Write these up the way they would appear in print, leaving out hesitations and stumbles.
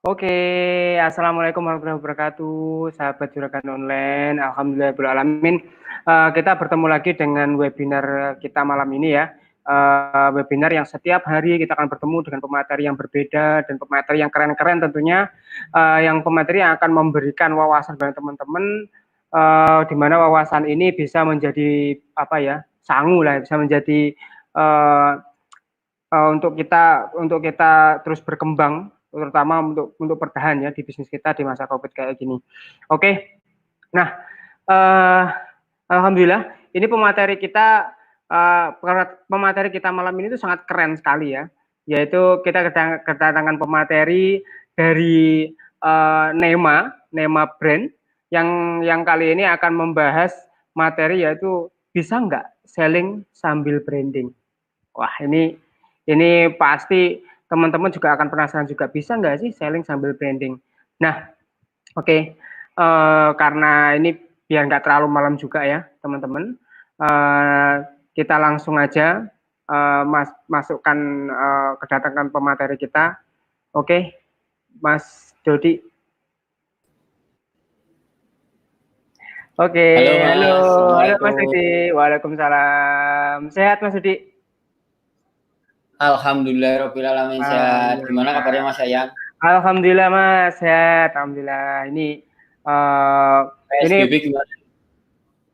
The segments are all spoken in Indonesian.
Oke, assalamualaikum warahmatullahi wabarakatuh, sahabat juragan online. Alhamdulillahirobbilalamin. Kita bertemu lagi dengan webinar kita malam ini ya. Webinar yang setiap hari kita akan bertemu dengan pemateri yang berbeda dan pemateri yang keren-keren tentunya. Yang pemateri yang akan memberikan wawasan bagi teman-teman, di mana wawasan ini bisa menjadi apa ya, sangu lah, bisa menjadi untuk kita terus berkembang, terutama untuk bertahan ya di bisnis kita di masa Covid kayak gini. Oke. Nah, alhamdulillah ini pemateri kita malam ini itu sangat keren sekali ya. Yaitu kita kedatangan pemateri dari NEMA Brand yang kali ini akan membahas materi yaitu bisa nggak selling sambil branding. Wah, ini pasti teman-teman juga akan penasaran juga, bisa nggak sih selling sambil branding? Nah, oke. Karena ini biar nggak terlalu malam juga ya, teman-teman. Kita langsung aja masukkan kedatangan pemateri kita. Oke, Mas Dodi. Oke, Halo Mas, halo Mas Assalamualaikum. Dodi. Waalaikumsalam. Sehat Mas Dodi? Alhamdulillahirobbilalamin sehat. Gimana kabarnya Mas Ayang? Alhamdulillah Mas, sehat. Alhamdulillah. Ini PSBB gimana?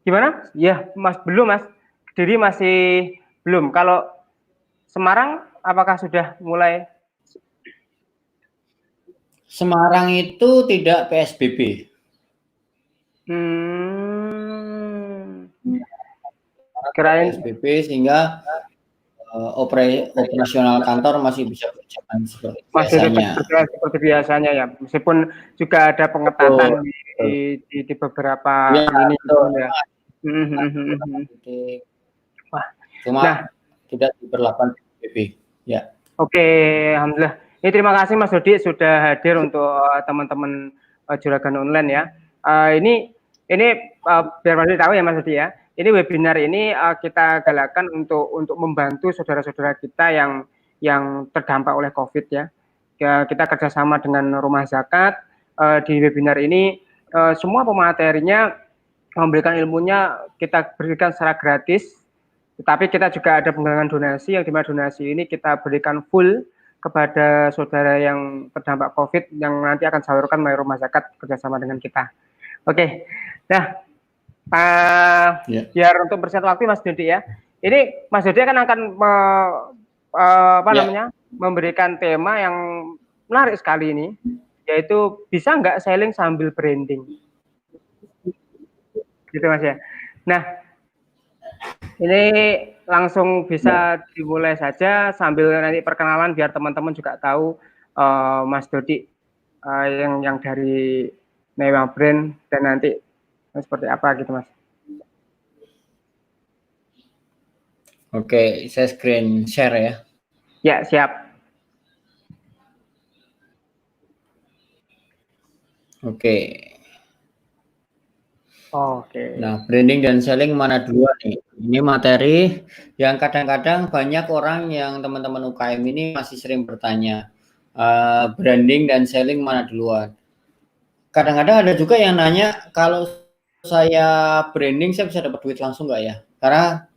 gimana? Ya, Mas belum Mas. Kediri masih belum. Kalau Semarang apakah sudah mulai? Semarang itu tidak PSBB. Kirain PSBB sehingga operasional kantor masih bisa berjalan seperti masih tetap biasanya. berjalan seperti biasanya ya. Meskipun juga ada pengetatan Betul, betul. di beberapa Ya, lini betul. gitu ya. Wah, Cuma nah, tidak diberlakukan PSBB. Ya. oke, alhamdulillah. Ini terima kasih Mas Dodi sudah hadir untuk teman-teman juragan online ya. Ini biar Mas Dodi tahu ya Mas Dodi ya. Ini webinar ini kita galakkan untuk membantu saudara-saudara kita yang terdampak oleh COVID ya. Kita kerjasama dengan Rumah Zakat. Di webinar ini semua pematerinya memberikan ilmunya kita berikan secara gratis. Tetapi kita juga ada penggalangan donasi yang dimana donasi ini kita berikan full kepada saudara yang terdampak COVID yang nanti akan salurkan melalui Rumah Zakat kerjasama dengan kita. Oke, nah biar untuk bersingkat waktu Mas Dodi ya, ini Mas Dodi akan memberikan tema yang menarik sekali ini, yaitu bisa nggak selling sambil branding, gitu Mas ya. Nah, ini langsung bisa dimulai saja sambil nanti perkenalan biar teman-teman juga tahu Mas Dodi yang dari NEMA Brand dan nanti seperti apa gitu Mas. Oke, saya screen share ya. Ya, siap. Oke. Oke. Nah, branding dan selling mana duluan nih? Ini materi yang kadang-kadang banyak orang yang teman-teman UKM ini masih sering bertanya, branding dan selling mana duluan? Kadang-kadang ada juga yang nanya, kalau saya branding saya bisa dapat duit langsung nggak ya? Karena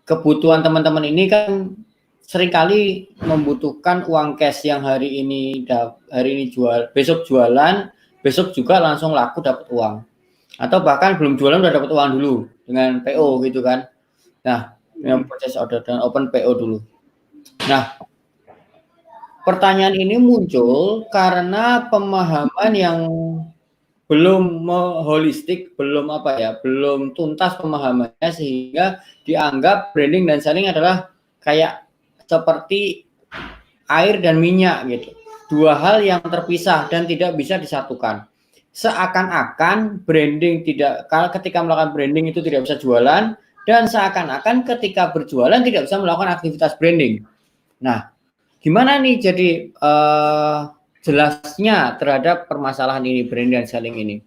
kebutuhan teman-teman ini kan seringkali membutuhkan uang cash yang hari ini jual, besok jualan, besok juga langsung laku dapat uang. Atau bahkan belum jualan udah dapat uang dulu dengan PO gitu kan. Nah, yang proses order dan open PO dulu. Nah, pertanyaan ini muncul karena pemahaman yang belum holistik, belum tuntas pemahamannya sehingga dianggap branding dan selling adalah kayak seperti air dan minyak gitu. Dua hal yang terpisah dan tidak bisa disatukan. Seakan-akan ketika melakukan branding itu tidak bisa jualan, dan seakan-akan ketika berjualan tidak bisa melakukan aktivitas branding. Nah, gimana nih jadi jelasnya terhadap permasalahan ini, branding dan selling ini?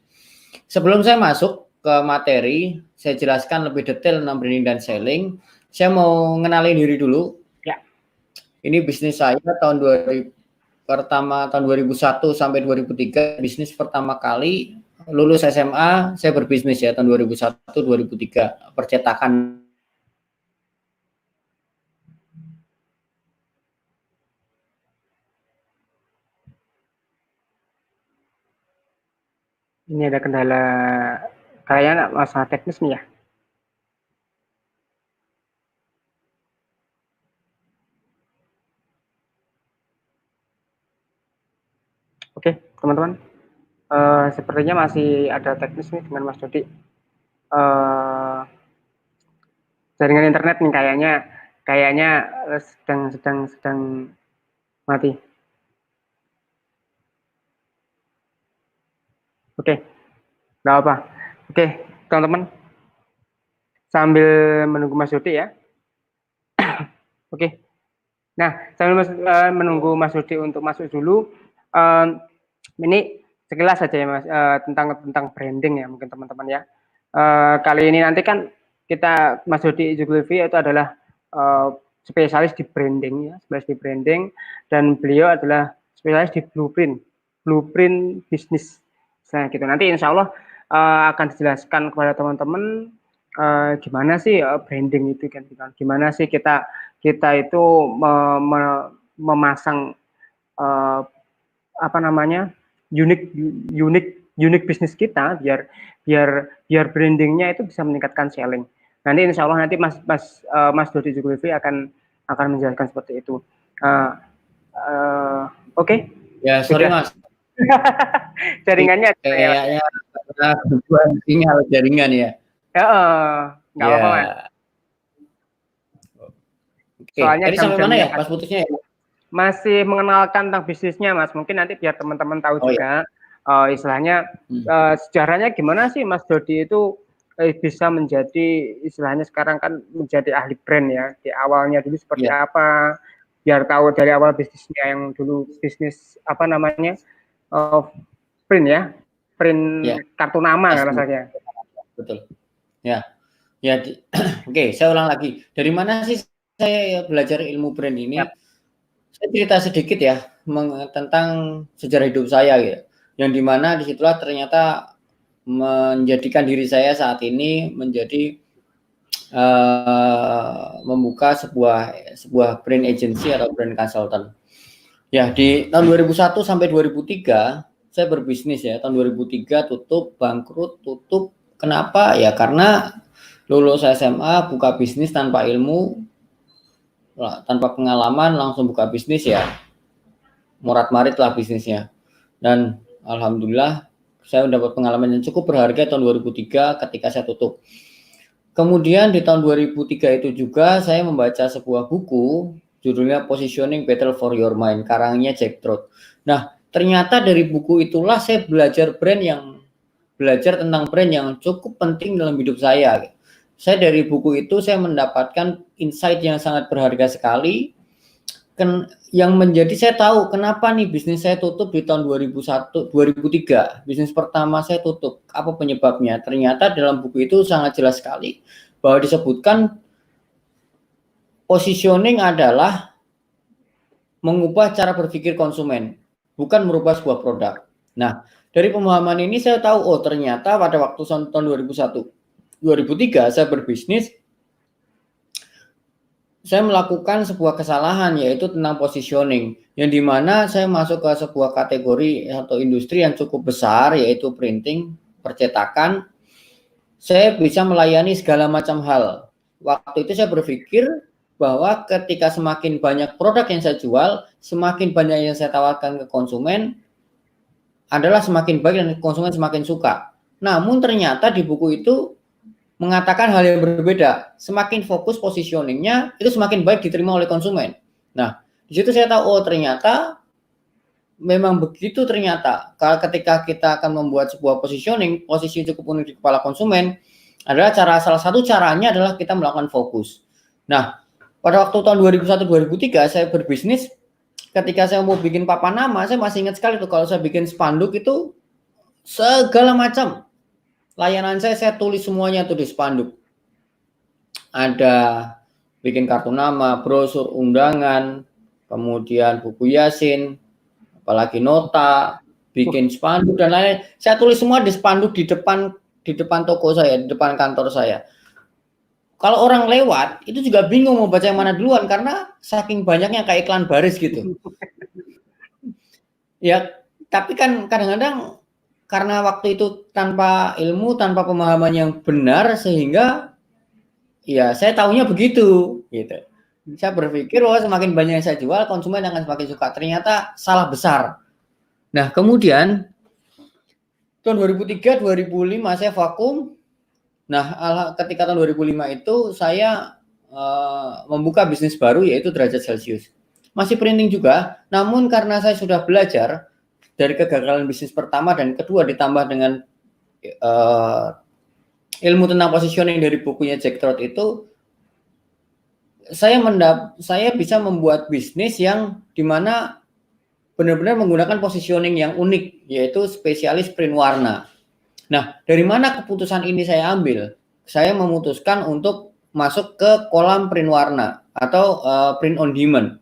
Sebelum saya masuk ke materi, saya jelaskan lebih detail tentang branding dan selling. Saya mau ngenalin diri dulu. Ya. Ini bisnis saya tahun 2000. pertama tahun 2001 sampai 2003 bisnis pertama kali lulus SMA saya berbisnis ya tahun 2001 2003 percetakan. Ini ada kendala kayaknya masalah teknis nih ya. Oke, teman-teman. Sepertinya masih ada teknis nih dengan Mas Dodi. Jaringan internet nih kayaknya sedang mati. Oke, nggak apa. Oke, teman-teman, sambil menunggu Mas Dodi ya. Oke. Nah, sambil menunggu Mas Dodi untuk masuk dulu, ini sekilas saja ya Mas, tentang branding ya mungkin teman-teman ya. Kali ini nanti kan kita Mas Dodi Zulkifli itu adalah spesialis di branding ya, spesialis di branding, dan beliau adalah spesialis di blueprint bisnis. Nah, gitu. Nanti insya Allah akan dijelaskan kepada teman-teman gimana sih branding itu kan, gimana sih kita itu memasang apa namanya unik bisnis kita biar brandingnya itu bisa meningkatkan selling. Nanti insya Allah nanti Mas Dodi Zulkifli akan menjelaskan seperti itu. Oke. Ya sorry Mas. Jaringannya kayaknya gangguan sinyal jaringan ya. Nggak apa-apa Mas. Oke. Tadi sampai mana ya pas putusnya ya? Masih mengenalkan tentang bisnisnya Mas, mungkin nanti biar teman-teman tahu juga ya. Istilahnya sejarahnya gimana sih Mas Dodi itu bisa menjadi istilahnya sekarang kan menjadi ahli brand ya, di awalnya dulu seperti apa, biar tahu dari awal bisnisnya yang dulu bisnis apa namanya print ya, print kartu nama rasanya. Betul ya oke, saya ulang lagi, dari mana sih saya belajar ilmu brand ini? Saya cerita sedikit ya tentang sejarah hidup saya ya, yang dimana disitulah ternyata menjadikan diri saya saat ini menjadi membuka sebuah brand agency atau brand consultant. Ya, di tahun 2001 sampai 2003 saya berbisnis ya. Tahun 2003 bangkrut. Kenapa? Ya karena lulus SMA buka bisnis tanpa ilmu, tanpa pengalaman langsung buka bisnis ya, morat-marit lah bisnisnya. Dan alhamdulillah saya mendapat pengalaman yang cukup berharga tahun 2003 ketika saya tutup. Kemudian di tahun 2003 itu juga saya membaca sebuah buku judulnya Positioning Battle for Your Mind, karangnya Jack Trout. Nah, ternyata dari buku itulah saya belajar tentang brand yang cukup penting dalam hidup saya. Saya dari buku itu saya mendapatkan insight yang sangat berharga sekali, yang menjadi saya tahu kenapa nih bisnis saya tutup di tahun 2003. Bisnis pertama saya tutup. Apa penyebabnya? Ternyata dalam buku itu sangat jelas sekali bahwa disebutkan positioning adalah mengubah cara berpikir konsumen, bukan merubah sebuah produk. Nah, dari pemahaman ini saya tahu, oh ternyata pada waktu tahun 2003 saya berbisnis, saya melakukan sebuah kesalahan yaitu tentang positioning, yang dimana saya masuk ke sebuah kategori atau industri yang cukup besar yaitu printing, percetakan. Saya bisa melayani segala macam hal. Waktu itu saya berpikir bahwa ketika semakin banyak produk yang saya jual, semakin banyak yang saya tawarkan ke konsumen adalah semakin baik dan konsumen semakin suka. Namun ternyata di buku itu mengatakan hal yang berbeda. Semakin fokus positioningnya, itu semakin baik diterima oleh konsumen. Nah, di situ saya tahu, oh ternyata memang begitu ternyata. Kalau ketika kita akan membuat sebuah positioning, posisi cukup unik di kepala konsumen, adalah salah satu caranya adalah kita melakukan fokus. Nah, pada waktu tahun 2001-2003 saya berbisnis, ketika saya mau bikin papan nama, saya masih ingat sekali tuh kalau saya bikin spanduk itu segala macam. Layanan saya tulis semuanya tuh di spanduk. Ada bikin kartu nama, brosur undangan, kemudian buku Yasin, apalagi nota, bikin spanduk dan lain-lain. Saya tulis semua di spanduk di depan toko saya, di depan kantor saya. Kalau orang lewat itu juga bingung mau baca yang mana duluan karena saking banyaknya kayak iklan baris gitu. Ya, tapi kan kadang-kadang karena waktu itu tanpa ilmu, tanpa pemahaman yang benar sehingga ya saya tahunya begitu gitu. Saya berpikir wah semakin banyak yang saya jual konsumen akan semakin suka. Ternyata salah besar. Nah, kemudian tahun 2003 2005 saya vakum. Nah, ketika tahun 2005 itu saya membuka bisnis baru yaitu Derajat Celcius. Masih printing juga, namun karena saya sudah belajar dari kegagalan bisnis pertama dan kedua ditambah dengan ilmu tentang positioning dari bukunya Jack Trout itu saya bisa membuat bisnis yang dimana benar-benar menggunakan positioning yang unik yaitu spesialis print warna. Nah, dari mana keputusan ini saya ambil? Saya memutuskan untuk masuk ke kolam print warna atau print on demand.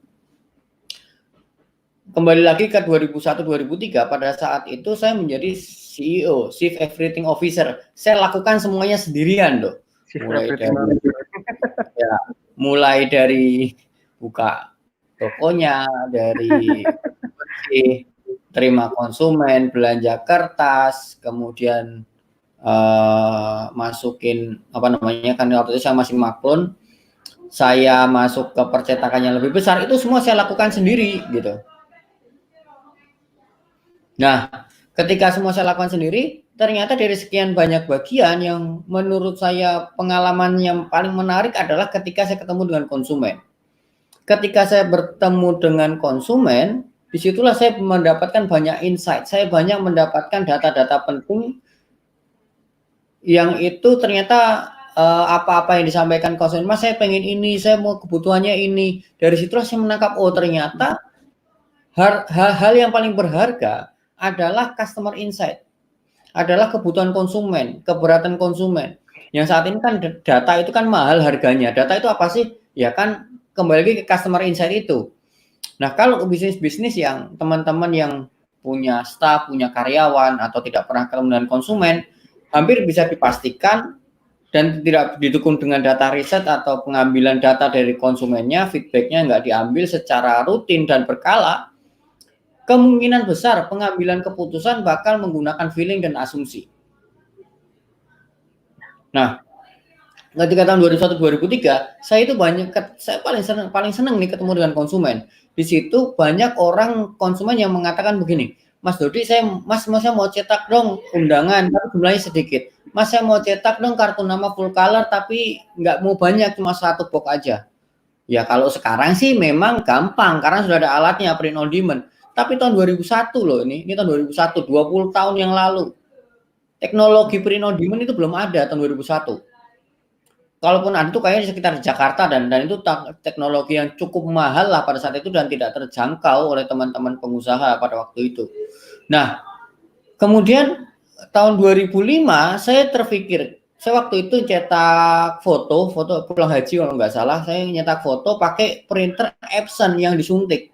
Kembali lagi ke 2001-2003, pada saat itu saya menjadi CEO, Chief Everything Officer. Saya lakukan semuanya sendirian loh. Mulai dari buka tokonya, dari terima konsumen, belanja kertas, kemudian masukin apa namanya, kan waktu itu saya masih maklun, saya masuk ke percetakan yang lebih besar, itu semua saya lakukan sendiri gitu. Nah, ketika semua saya lakukan sendiri, ternyata dari sekian banyak bagian yang menurut saya pengalaman yang paling menarik adalah ketika saya ketemu dengan konsumen. Ketika saya bertemu dengan konsumen, disitulah saya mendapatkan banyak insight, saya banyak mendapatkan data-data penting yang itu ternyata apa-apa yang disampaikan konsumen, Mas saya pengen ini, saya mau kebutuhannya ini. Dari situlah saya menangkap, oh ternyata hal-hal yang paling berharga adalah customer insight, adalah kebutuhan konsumen, keberatan konsumen. Yang saat ini kan data itu kan mahal harganya. Data itu apa sih? Ya kan kembali lagi ke customer insight itu. Nah, kalau bisnis-bisnis yang teman-teman yang punya staff, punya karyawan atau tidak pernah ketemu dengan konsumen, hampir bisa dipastikan dan tidak didukung dengan data riset atau pengambilan data dari konsumennya, feedbacknya nggak diambil secara rutin dan berkala, kemungkinan besar pengambilan keputusan bakal menggunakan feeling dan asumsi. Nah, ketika tahun 2001-2003, saya paling senang nih ketemu dengan konsumen. Di situ banyak orang konsumen yang mengatakan begini, Mas Dodi, saya mau cetak dong undangan, tapi jumlahnya sedikit. Mas, saya mau cetak dong kartu nama full color, tapi nggak mau banyak, cuma 1 box aja. Ya kalau sekarang sih memang gampang, karena sudah ada alatnya, print on demand. Tapi tahun 2001 loh, ini tahun 2001, 20 tahun yang lalu. Teknologi print on demand itu belum ada tahun 2001. Kalaupun ada itu kayaknya di sekitar Jakarta dan itu teknologi yang cukup mahal lah pada saat itu dan tidak terjangkau oleh teman-teman pengusaha pada waktu itu. Nah, kemudian tahun 2005 saya terpikir, saya waktu itu cetak foto pulang haji kalau nggak salah, saya nyetak foto pakai printer Epson yang disuntik.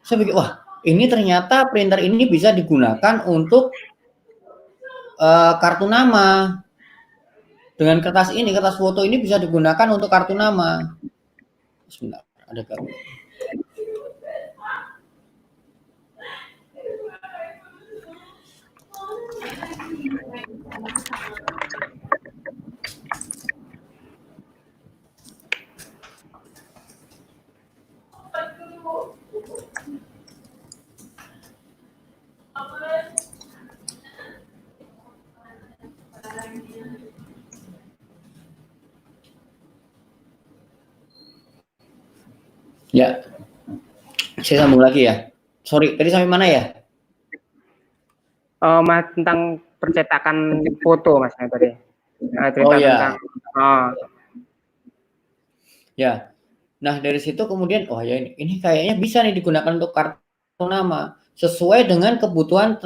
Saya pikir, wah ini ternyata printer ini bisa digunakan untuk kartu nama. Dengan kertas foto ini bisa digunakan untuk kartu nama. Sebentar, ada gangguan. Ya, saya sambung lagi ya. Sorry, tadi sampai mana ya? Mas tentang percetakan foto Mas tadi. Oh ya. Ya. Nah dari situ kemudian, oh ya ini kayaknya bisa nih digunakan untuk kartu nama sesuai dengan kebutuhan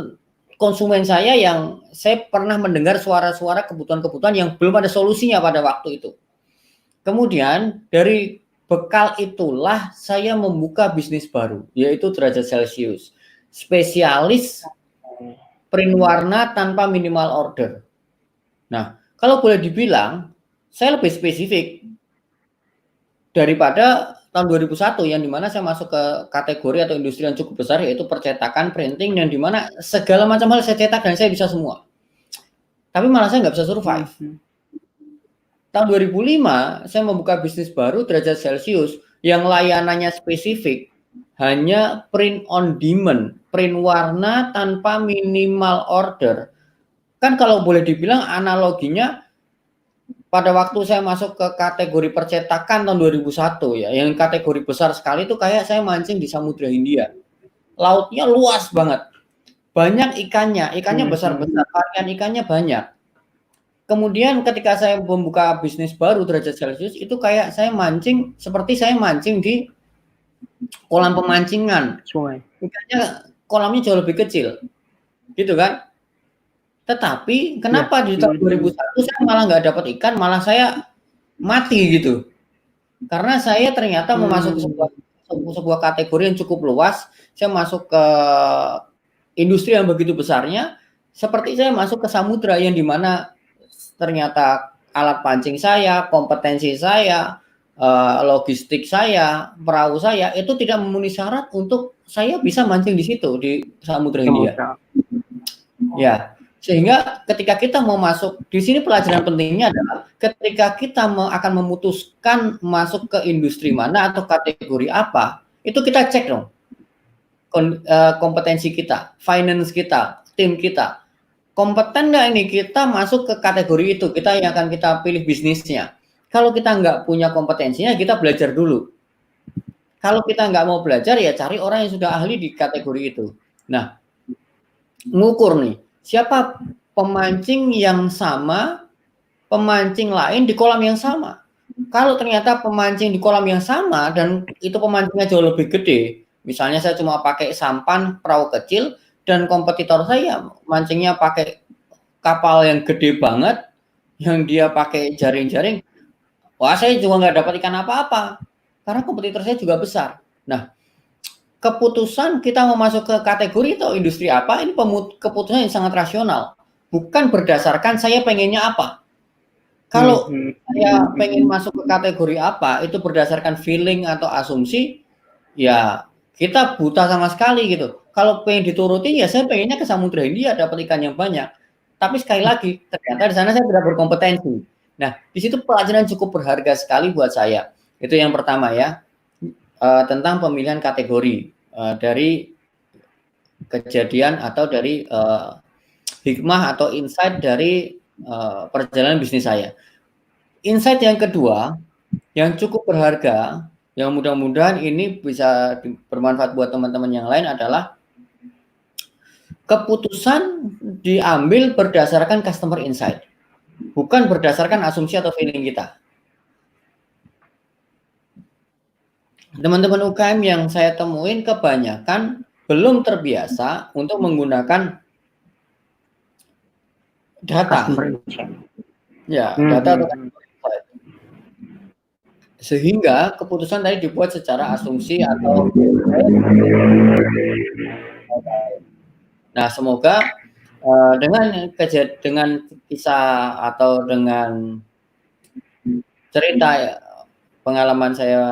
konsumen saya yang saya pernah mendengar suara-suara kebutuhan-kebutuhan yang belum ada solusinya pada waktu itu. Kemudian dari bekal itulah saya membuka bisnis baru, yaitu Derajat Celcius. spesialis print warna tanpa minimal order. Nah, kalau boleh dibilang, saya lebih spesifik daripada tahun 2001 yang dimana saya masuk ke kategori atau industri yang cukup besar, yaitu percetakan, printing, yang dimana segala macam hal saya cetak dan saya bisa semua. Tapi malah saya nggak bisa survive. Tahun 2005, saya membuka bisnis baru derajat Celcius yang layanannya spesifik, hanya print on demand, print warna tanpa minimal order. Kan kalau boleh dibilang analoginya, pada waktu saya masuk ke kategori percetakan tahun 2001 ya, yang kategori besar sekali itu kayak saya mancing di Samudra Hindia. Lautnya luas banget. Banyak ikannya besar-besar, varian ikannya banyak. Kemudian ketika saya membuka bisnis baru derajat Celcius, itu kayak saya mancing seperti saya mancing di kolam pemancingan. Ikannya kolamnya jauh lebih kecil. Gitu kan? Tetapi kenapa di tahun 2001 saya malah nggak dapat ikan, malah saya mati gitu. Karena saya ternyata memasuki sebuah kategori yang cukup luas. Saya masuk ke industri yang begitu besarnya, seperti saya masuk ke samudra yang dimana ternyata alat pancing saya, kompetensi saya, logistik saya, perahu saya itu tidak memenuhi syarat untuk saya bisa mancing di situ di Samudra Hindia. Ya, sehingga ketika kita mau masuk di sini, pelajaran pentingnya adalah ketika kita akan memutuskan masuk ke industri mana atau kategori apa, itu kita cek dong kompetensi kita, finance kita, tim kita. Kompeten nggak ini kita masuk ke kategori itu, kita yang akan kita pilih bisnisnya. Kalau kita nggak punya kompetensinya, kita belajar dulu. Kalau kita nggak mau belajar, ya cari orang yang sudah ahli di kategori itu. Nah, ngukur nih, siapa pemancing yang sama, pemancing lain di kolam yang sama. Kalau ternyata pemancing di kolam yang sama dan itu pemancingnya jauh lebih gede, misalnya saya cuma pakai sampan perahu kecil, dan kompetitor saya mancingnya pakai kapal yang gede banget, yang dia pakai jaring-jaring, wah saya juga nggak dapat ikan apa-apa, karena kompetitor saya juga besar. Nah, keputusan kita mau masuk ke kategori atau industri apa, ini keputusan yang sangat rasional, bukan berdasarkan saya pengennya apa. Kalau saya pengen masuk ke kategori apa, itu berdasarkan feeling atau asumsi, ya kita buta sama sekali gitu. Kalau pengen dituruti, ya saya pengennya ke Samudra Hindia dapat ikan yang banyak. Tapi sekali lagi, ternyata di sana saya tidak berkompetensi. Nah, di situ pelajaran cukup berharga sekali buat saya. Itu yang pertama ya, tentang pemilihan kategori dari kejadian atau dari hikmah atau insight dari perjalanan bisnis saya. Insight yang kedua, yang cukup berharga, yang mudah-mudahan ini bisa bermanfaat buat teman-teman yang lain adalah keputusan diambil berdasarkan customer insight, bukan berdasarkan asumsi atau feeling kita. Teman-teman UKM yang saya temuin kebanyakan belum terbiasa untuk menggunakan data. Ya, data atau sehingga keputusan tadi dibuat secara asumsi atau nah, semoga dengan kisah atau dengan cerita pengalaman saya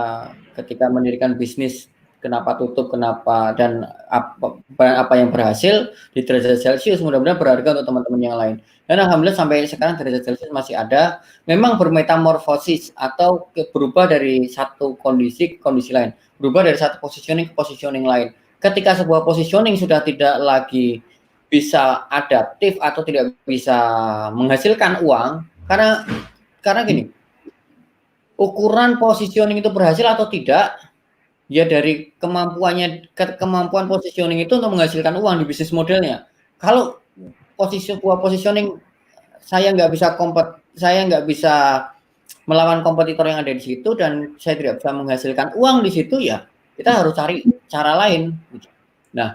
ketika mendirikan bisnis, kenapa tutup, kenapa, dan apa yang berhasil di derajat Celcius, mudah-mudahan berharga untuk teman-teman yang lain. Dan alhamdulillah sampai sekarang derajat Celcius masih ada, memang bermetamorfosis atau berubah dari satu kondisi ke kondisi lain, berubah dari satu positioning ke positioning lain. Ketika sebuah positioning sudah tidak lagi bisa adaptif atau tidak bisa menghasilkan uang, karena gini, ukuran positioning itu berhasil atau tidak, ya dari kemampuan positioning itu untuk menghasilkan uang di bisnis modelnya. Kalau positioning saya nggak bisa melawan kompetitor yang ada di situ dan saya tidak bisa menghasilkan uang di situ, ya kita harus cari cara lain. Nah,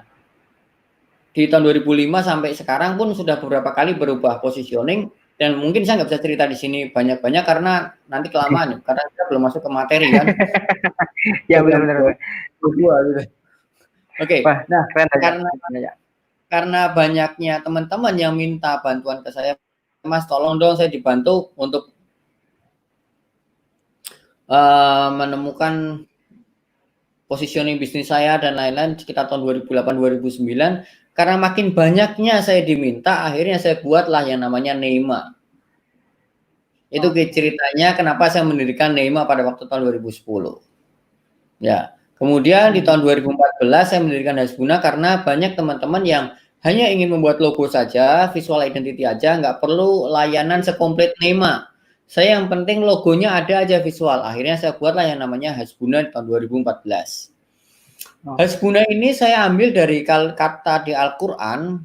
di tahun 2005 sampai sekarang pun sudah beberapa kali berubah positioning, dan mungkin saya nggak bisa cerita di sini banyak-banyak karena nanti kelamaan, karena kita belum masuk ke materi kan. Ya benar-benar. Oke. Wah, Nah, keren aja. karena banyaknya teman-teman yang minta bantuan ke saya, Mas, tolong dong saya dibantu untuk menemukan positioning bisnis saya dan lain-lain sekitar tahun 2008-2009. Karena makin banyaknya saya diminta, akhirnya saya buatlah yang namanya Neima. Itu ceritanya kenapa saya mendirikan Neima pada waktu tahun 2010. Ya, kemudian di tahun 2014 saya mendirikan Hasbuna karena banyak teman-teman yang hanya ingin membuat logo saja, visual identity aja, nggak perlu layanan sekomplit Neima. Saya yang penting logonya ada aja visual. Akhirnya saya buatlah yang namanya Hasbuna di tahun 2014. Hasbuna ini saya ambil dari kata di Al-Quran,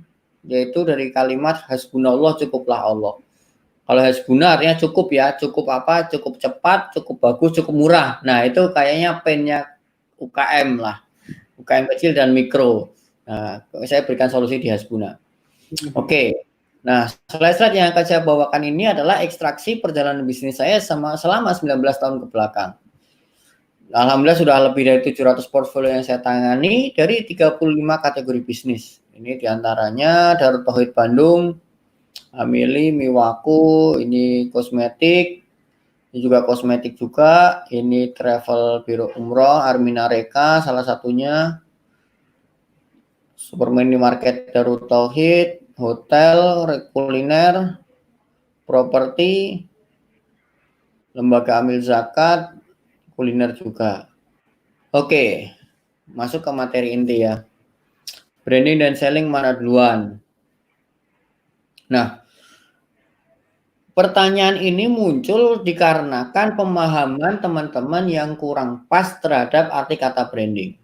yaitu dari kalimat Hasbunallah, cukuplah Allah. Kalau Hasbuna artinya cukup ya, cukup apa? Cukup cepat, cukup bagus, cukup murah. Nah itu kayaknya pennya UKM lah, UKM kecil dan mikro. Nah, saya berikan solusi di Hasbuna. Oke. Nah, slide-slide yang akan saya bawakan ini adalah ekstraksi perjalanan bisnis saya selama 19 tahun ke belakang. Alhamdulillah sudah lebih dari 700 portfolio yang saya tangani dari 35 kategori bisnis. Ini diantaranya Darut Tauhid Bandung, Amili, Miwaku, ini kosmetik, ini juga kosmetik juga, ini travel biro umroh, Armina Reka salah satunya, Supermini Market Darut Tauhid, hotel, kuliner, properti, lembaga amil zakat, kuliner juga. Oke, masuk ke materi inti ya. Branding dan selling mana duluan? Nah, pertanyaan ini muncul dikarenakan pemahaman teman-teman yang kurang pas terhadap arti kata branding.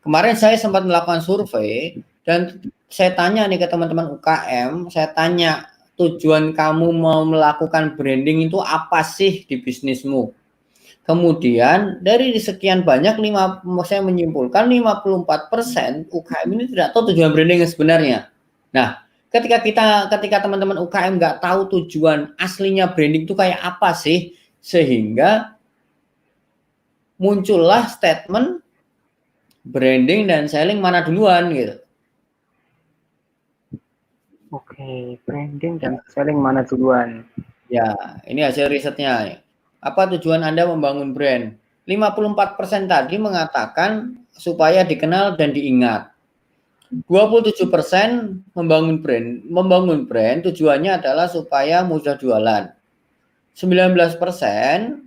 Kemarin saya sempat melakukan survei dan saya tanya nih ke teman-teman UKM, saya tanya tujuan kamu mau melakukan branding itu apa sih di bisnismu? Kemudian dari sekian banyak saya menyimpulkan 54% UKM ini tidak tahu tujuan branding sebenarnya. Nah, ketika teman-teman UKM nggak tahu tujuan aslinya branding itu kayak apa sih, sehingga muncullah statement branding dan selling mana duluan gitu. Oke, branding dan selling mana duluan? Ya, ini hasil risetnya. Apa tujuan Anda membangun brand? 54% tadi mengatakan supaya dikenal dan diingat. 27% membangun brand tujuannya adalah supaya mudah jualan. 19%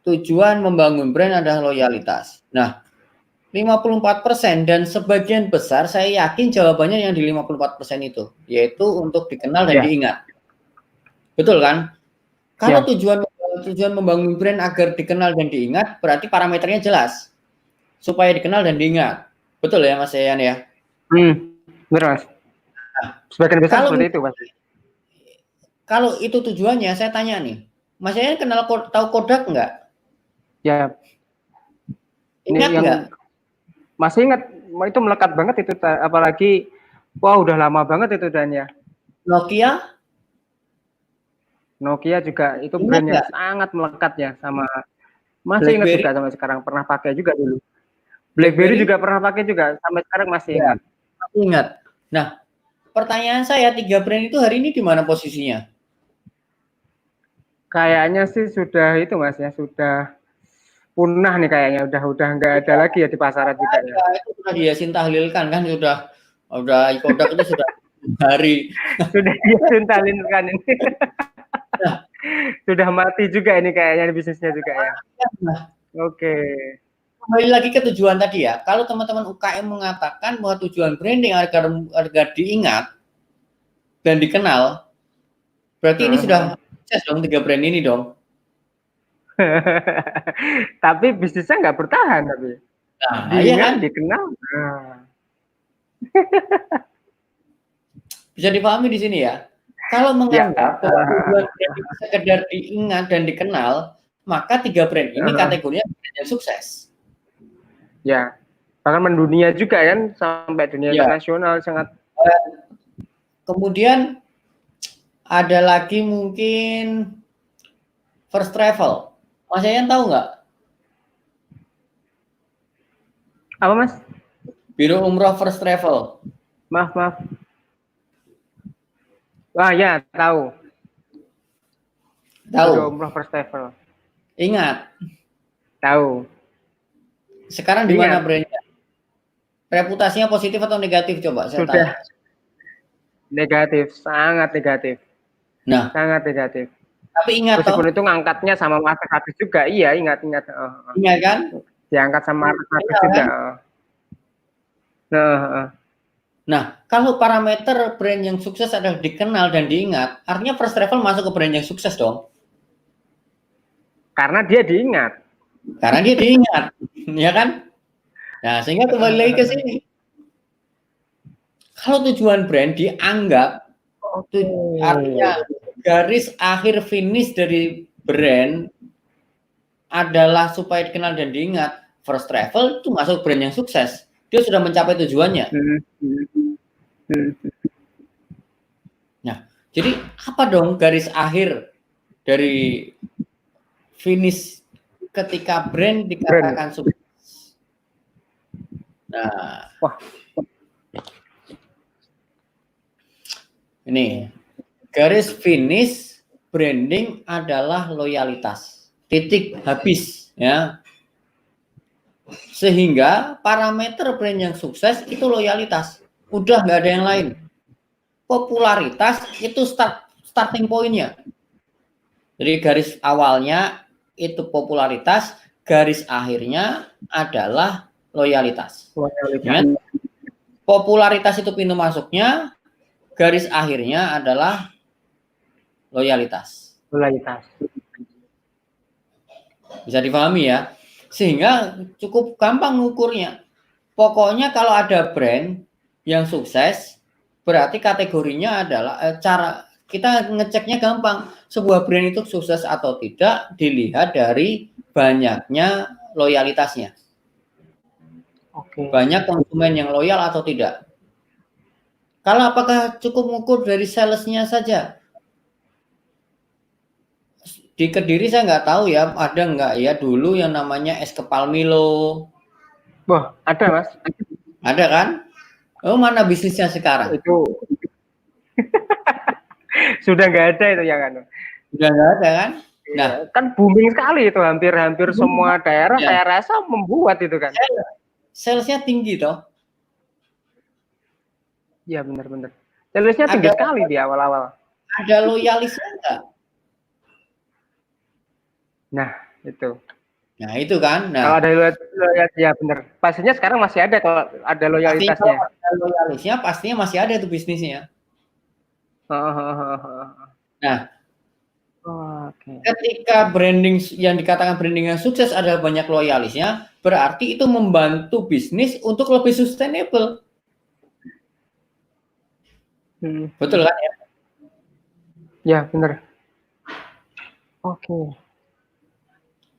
tujuan membangun brand adalah loyalitas. Nah, 54% dan sebagian besar saya yakin jawabannya yang di 54% itu, yaitu untuk dikenal dan diingat. Betul kan? Kalau tujuan membangun brand agar dikenal dan diingat, berarti parameternya jelas. Supaya dikenal dan diingat. Betul ya Mas Yayan ya? Benar Mas. Sebagian besar seperti itu Mas. Kalau itu tujuannya, saya tanya nih, Mas Yayan tahu Kodak nggak? Ya. Ingat nggak? Masih ingat, itu melekat banget itu, apalagi wah udah lama banget itu dan ya. Nokia juga itu brand yang sangat melekat ya sama, masih ingat juga sampai sekarang, pernah pakai juga dulu. BlackBerry juga pernah pakai juga sampai sekarang masih ingat. Ingat. Nah, pertanyaan saya, 3 brand itu hari ini di mana posisinya? Kayaknya sih sudah itu Mas ya, sudah punah nih kayaknya, udah nggak ada lagi ya di pasaran juga ya. Itu sudah Yasin tahlilkan kan, udah Kodak itu sudah hari. Sudah Yasin tahlilkan ini. Sudah mati juga ini kayaknya bisnisnya juga ya. Oke. Kembali lagi ke tujuan tadi ya. Kalau teman-teman UKM mengatakan bahwa tujuan branding agar diingat dan dikenal, berarti ini sudah sukses dong 3 brand ini dong. Tapi bisnisnya nggak bertahan tapi. Nah, diingat, iya kan? Dikenal. Bisa dipahami di sini ya. Kalau menganggap bahwa tujuan branding sekedar diingat dan dikenal, maka 3 brand ini kategorinya brand yang sukses. Ya, bahkan mendunia juga kan, sampai dunia internasional sangat. Kemudian ada lagi mungkin First Travel. Mas Yayan tahu nggak? Apa Mas? Biro Umroh First Travel. Maaf, maaf. Wah ya, tahu. Tahu. Biro Umroh First Travel. Ingat. Tahu. Sekarang di mana brandnya? Reputasinya positif atau negatif coba saya Sudah. tanya. Negatif, sangat negatif. Nah, sangat negatif. Tapi ingat meskipun toh. Itu ngangkatnya sama market juga, iya ingat. Ingat kan? Diangkat sama market juga. Kan? Nah, kalau parameter brand yang sukses adalah dikenal dan diingat, artinya First Travel masuk ke brand yang sukses dong. Karena dia diingat. Ya kan? Nah, sehingga kembali lagi ke sini. Kalau tujuan brand dianggap, artinya garis akhir finish dari brand adalah supaya dikenal dan diingat, First Travel itu masuk brand yang sukses. Dia sudah mencapai tujuannya. Nah, jadi apa dong garis akhir dari finish ketika brand dikatakan sukses? Nah, ini garis finish branding adalah loyalitas. Titik habis ya. Sehingga parameter brand yang sukses itu loyalitas. Udah nggak ada yang lain. Popularitas itu starting point-nya. Jadi garis awalnya itu popularitas, garis akhirnya adalah loyalitas. Ya? Popularitas itu pintu masuknya, garis akhirnya adalah loyalitas. Bisa dipahami ya? Sehingga cukup gampang mengukurnya. Pokoknya kalau ada brand yang sukses, berarti kategorinya adalah cara kita ngeceknya gampang. Sebuah brand itu sukses atau tidak dilihat dari banyaknya loyalitasnya. Banyak konsumen yang loyal atau tidak. Kalau apakah cukup mengukur dari salesnya saja? Di Kediri saya nggak tahu ya, ada nggak ya dulu yang namanya es kepal Milo. Wah, ada Mas. Ada kan? Oh, mana bisnisnya sekarang? Itu sudah nggak ada itu ya kan? Sudah nggak ada kan? Nah, kan booming sekali itu, hampir semua daerah saya rasa membuat itu kan. Salesnya tinggi toh? Iya benar-benar. Salesnya tinggi sekali di awal-awal. Ada loyalisnya enggak? Nah, itu. Nah, itu kan. Nah, kalau ada loyalitas ya benar. Pastinya sekarang masih ada kalau ada loyalitasnya. Kalau ada loyalisnya pastinya masih ada itu bisnisnya. Nah, ketika branding yang dikatakan branding yang sukses adalah banyak loyalisnya, berarti itu membantu bisnis untuk lebih sustainable. Betul kan ya? Ya, benar. Oke.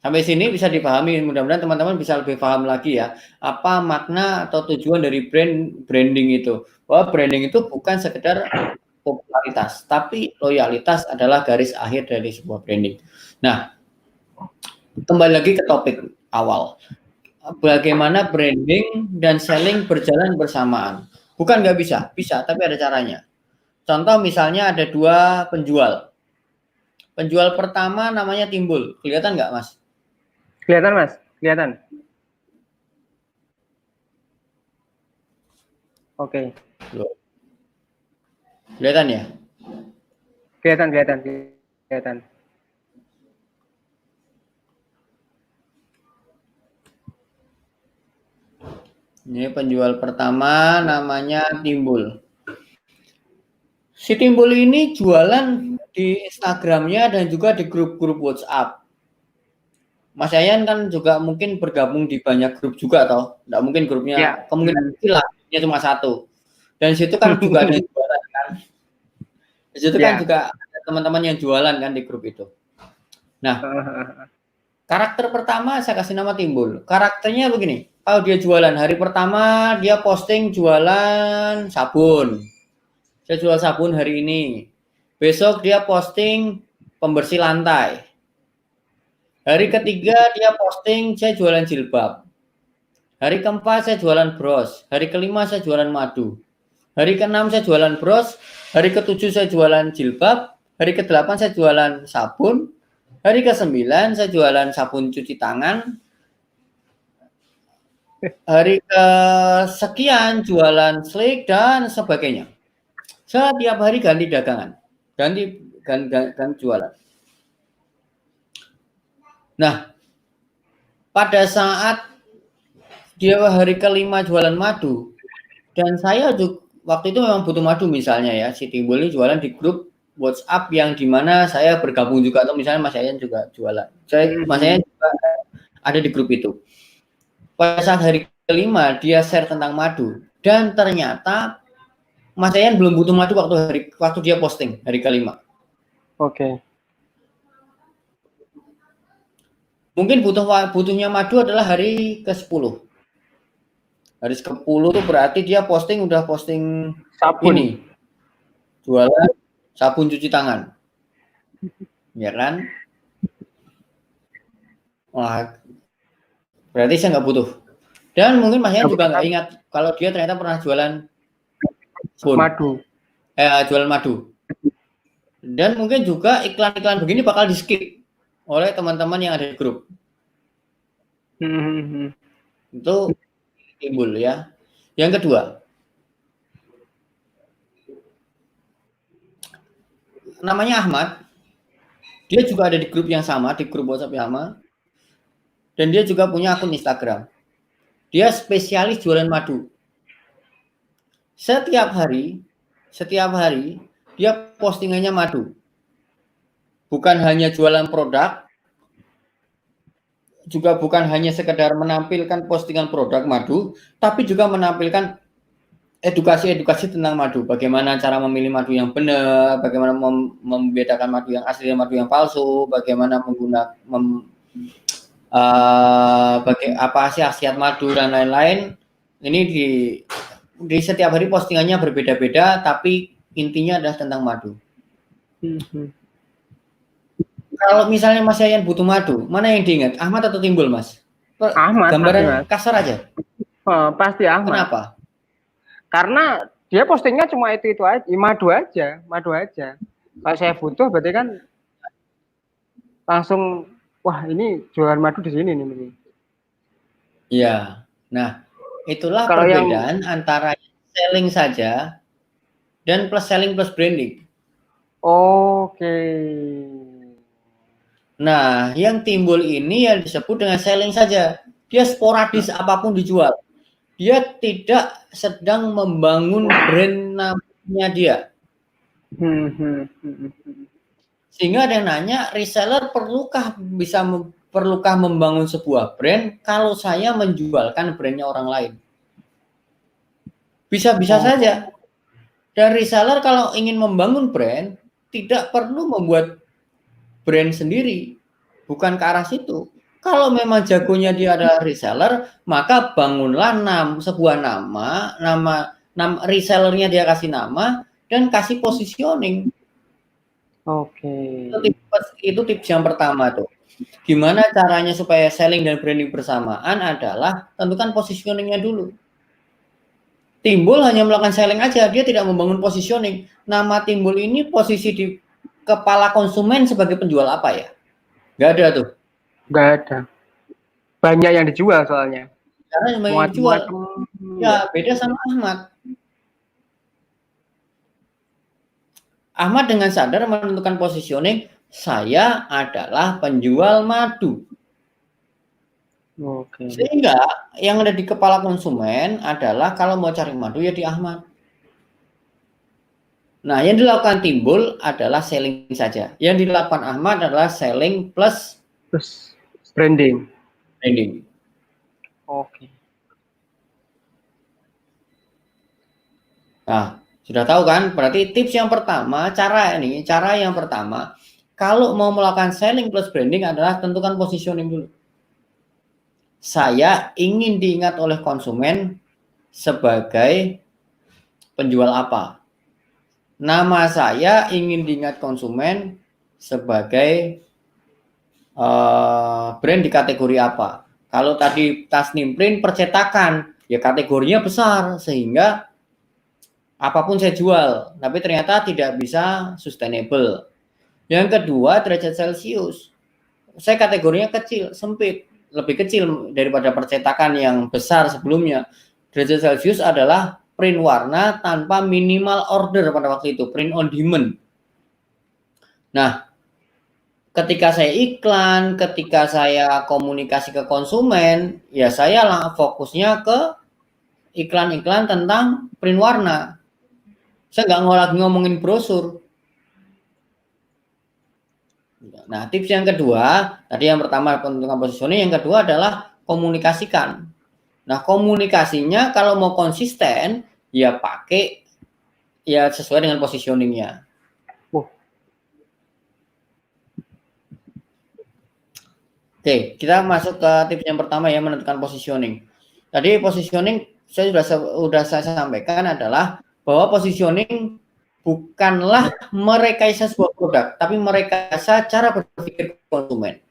Sampai sini bisa dipahami, mudah-mudahan teman-teman bisa lebih paham lagi ya, apa makna atau tujuan dari branding itu. Bahwa branding itu bukan sekedar popularitas, tapi loyalitas adalah garis akhir dari sebuah branding. Nah, kembali lagi ke topik awal. Bagaimana branding dan selling berjalan bersamaan. Bukan nggak bisa, bisa, tapi ada caranya. Contoh misalnya ada dua penjual. Penjual pertama namanya Timbul. Kelihatan nggak, Mas? Kelihatan, Mas. Kelihatan. Oke. Kelihatan ya? Kelihatan. Ini penjual pertama namanya Timbul. Si Timbul ini jualan di Instagramnya dan juga di grup-grup WhatsApp. Mas Yayan kan juga mungkin bergabung di banyak grup juga toh. Nggak mungkin grupnya, kemungkinan kecil lah, cuma satu. Dan situ kan juga ada jualan kan. Di situ kan juga ada teman-teman yang jualan kan di grup itu. Nah, karakter pertama saya kasih nama Timbul. Karakternya begini, kalau dia jualan hari pertama dia posting jualan sabun. Saya jual sabun hari ini. Besok dia posting pembersih lantai. Hari ketiga dia posting saya jualan jilbab. Hari keempat saya jualan bros. Hari kelima saya jualan madu. Hari keenam saya jualan bros. Hari ketujuh saya jualan jilbab. Hari ke-8 saya jualan sabun. Hari ke-9 saya jualan sabun cuci tangan. Hari kesekian jualan slick dan sebagainya. Setiap hari ganti dagangan. Ganti jualan. Nah, pada saat dia hari kelima jualan madu, dan saya juga waktu itu memang butuh madu misalnya ya, si Timbul ini jualan di grup WhatsApp yang dimana saya bergabung juga, atau misalnya Mas Yayan juga jualan. Mas Yayan juga ada di grup itu. Pada saat hari kelima dia share tentang madu, dan ternyata Mas Yayan belum butuh madu waktu dia posting hari kelima. Oke. Mungkin butuhnya madu adalah hari ke-10. Hari ke-10 tuh berarti dia udah posting Sabun. ini. Jualan sabun cuci tangan. Ya kan? Wah, berarti saya nggak butuh. Dan mungkin Mas Yan juga nggak ingat kalau dia ternyata pernah jualan madu. Jualan madu. Dan mungkin juga iklan-iklan begini bakal di skip oleh teman-teman yang ada di grup. Itu timbul ya. Yang kedua, namanya Ahmad. Dia juga ada di grup yang sama, di grup WhatsApp yang sama. Dan dia juga punya akun Instagram. Dia spesialis jualan madu. Setiap hari dia postingannya madu. Bukan hanya jualan produk, juga bukan hanya sekedar menampilkan postingan produk madu, tapi juga menampilkan edukasi tentang madu. Bagaimana cara memilih madu yang benar, bagaimana membedakan madu yang asli dan madu yang palsu, bagaimana apa sih khasiat madu dan lain-lain. Ini di setiap hari postingannya berbeda-beda, tapi intinya adalah tentang madu. Kalau misalnya Mas Yayan butuh madu, mana yang diingat? Ahmad atau Timbul, Mas? Ahmad. Gambaran kasar aja. Pasti Ahmad. Kenapa? Karena dia postingnya cuma itu aja, madu aja. Kalau saya butuh berarti kan langsung, wah ini jualan madu di sini nih. Iya. Nah, itulah kalau perbedaan antara selling saja dan plus selling plus branding. Oke. Nah, yang timbul ini yang disebut dengan selling saja. Dia sporadis apapun dijual. Dia tidak sedang membangun brand namanya dia. Sehingga ada yang nanya, reseller perlukah membangun sebuah brand kalau saya menjualkan brandnya orang lain? Bisa-bisa saja. Dan reseller kalau ingin membangun brand, tidak perlu membuat brand sendiri, bukan ke arah situ. Kalau memang jagonya dia adalah reseller, maka bangunlah sebuah nama resellernya dia kasih nama dan kasih positioning. Oke. Itu tips yang pertama tuh. Gimana caranya supaya selling dan branding bersamaan adalah tentukan positioningnya dulu. Timbul hanya melakukan selling aja, dia tidak membangun positioning. Nama Timbul ini posisi di kepala konsumen sebagai penjual apa ya? Nggak ada tuh. Nggak ada. Banyak yang dijual soalnya. Karena yang dijual. Ya, beda sama Ahmad. Ahmad dengan sadar menentukan positioning, saya adalah penjual madu. Oke. Sehingga yang ada di kepala konsumen adalah kalau mau cari madu ya di Ahmad. Nah, yang dilakukan Timbul adalah selling saja. Yang dilakukan Ahmad adalah selling plus branding. Oke. Nah, sudah tahu kan? Berarti tips yang pertama, cara yang pertama, kalau mau melakukan selling plus branding adalah tentukan positioning dulu. Saya ingin diingat oleh konsumen sebagai penjual apa? Nama saya ingin diingat konsumen sebagai brand di kategori apa? Kalau tadi Tasnim Print percetakan, ya kategorinya besar sehingga apapun saya jual, tapi ternyata tidak bisa sustainable. Yang kedua, derajat Celcius. Saya kategorinya kecil, sempit, lebih kecil daripada percetakan yang besar sebelumnya. Derajat Celcius adalah print warna tanpa minimal order pada waktu itu, print on demand. Nah, ketika saya iklan, ketika saya komunikasi ke konsumen, ya saya fokusnya ke iklan-iklan tentang print warna. Saya nggak lagi ngomongin brosur. Nah, tips yang kedua, tadi yang pertama penentukan positioning, yang kedua adalah komunikasikan. Nah, komunikasinya kalau mau konsisten, ya pakai ya sesuai dengan positioningnya. Oke, kita masuk ke tips yang pertama ya, menentukan positioning. Tadi positioning sudah saya sampaikan adalah bahwa positioning bukanlah merekayasa sebuah produk, tapi merekayasa cara berpikir konsumen.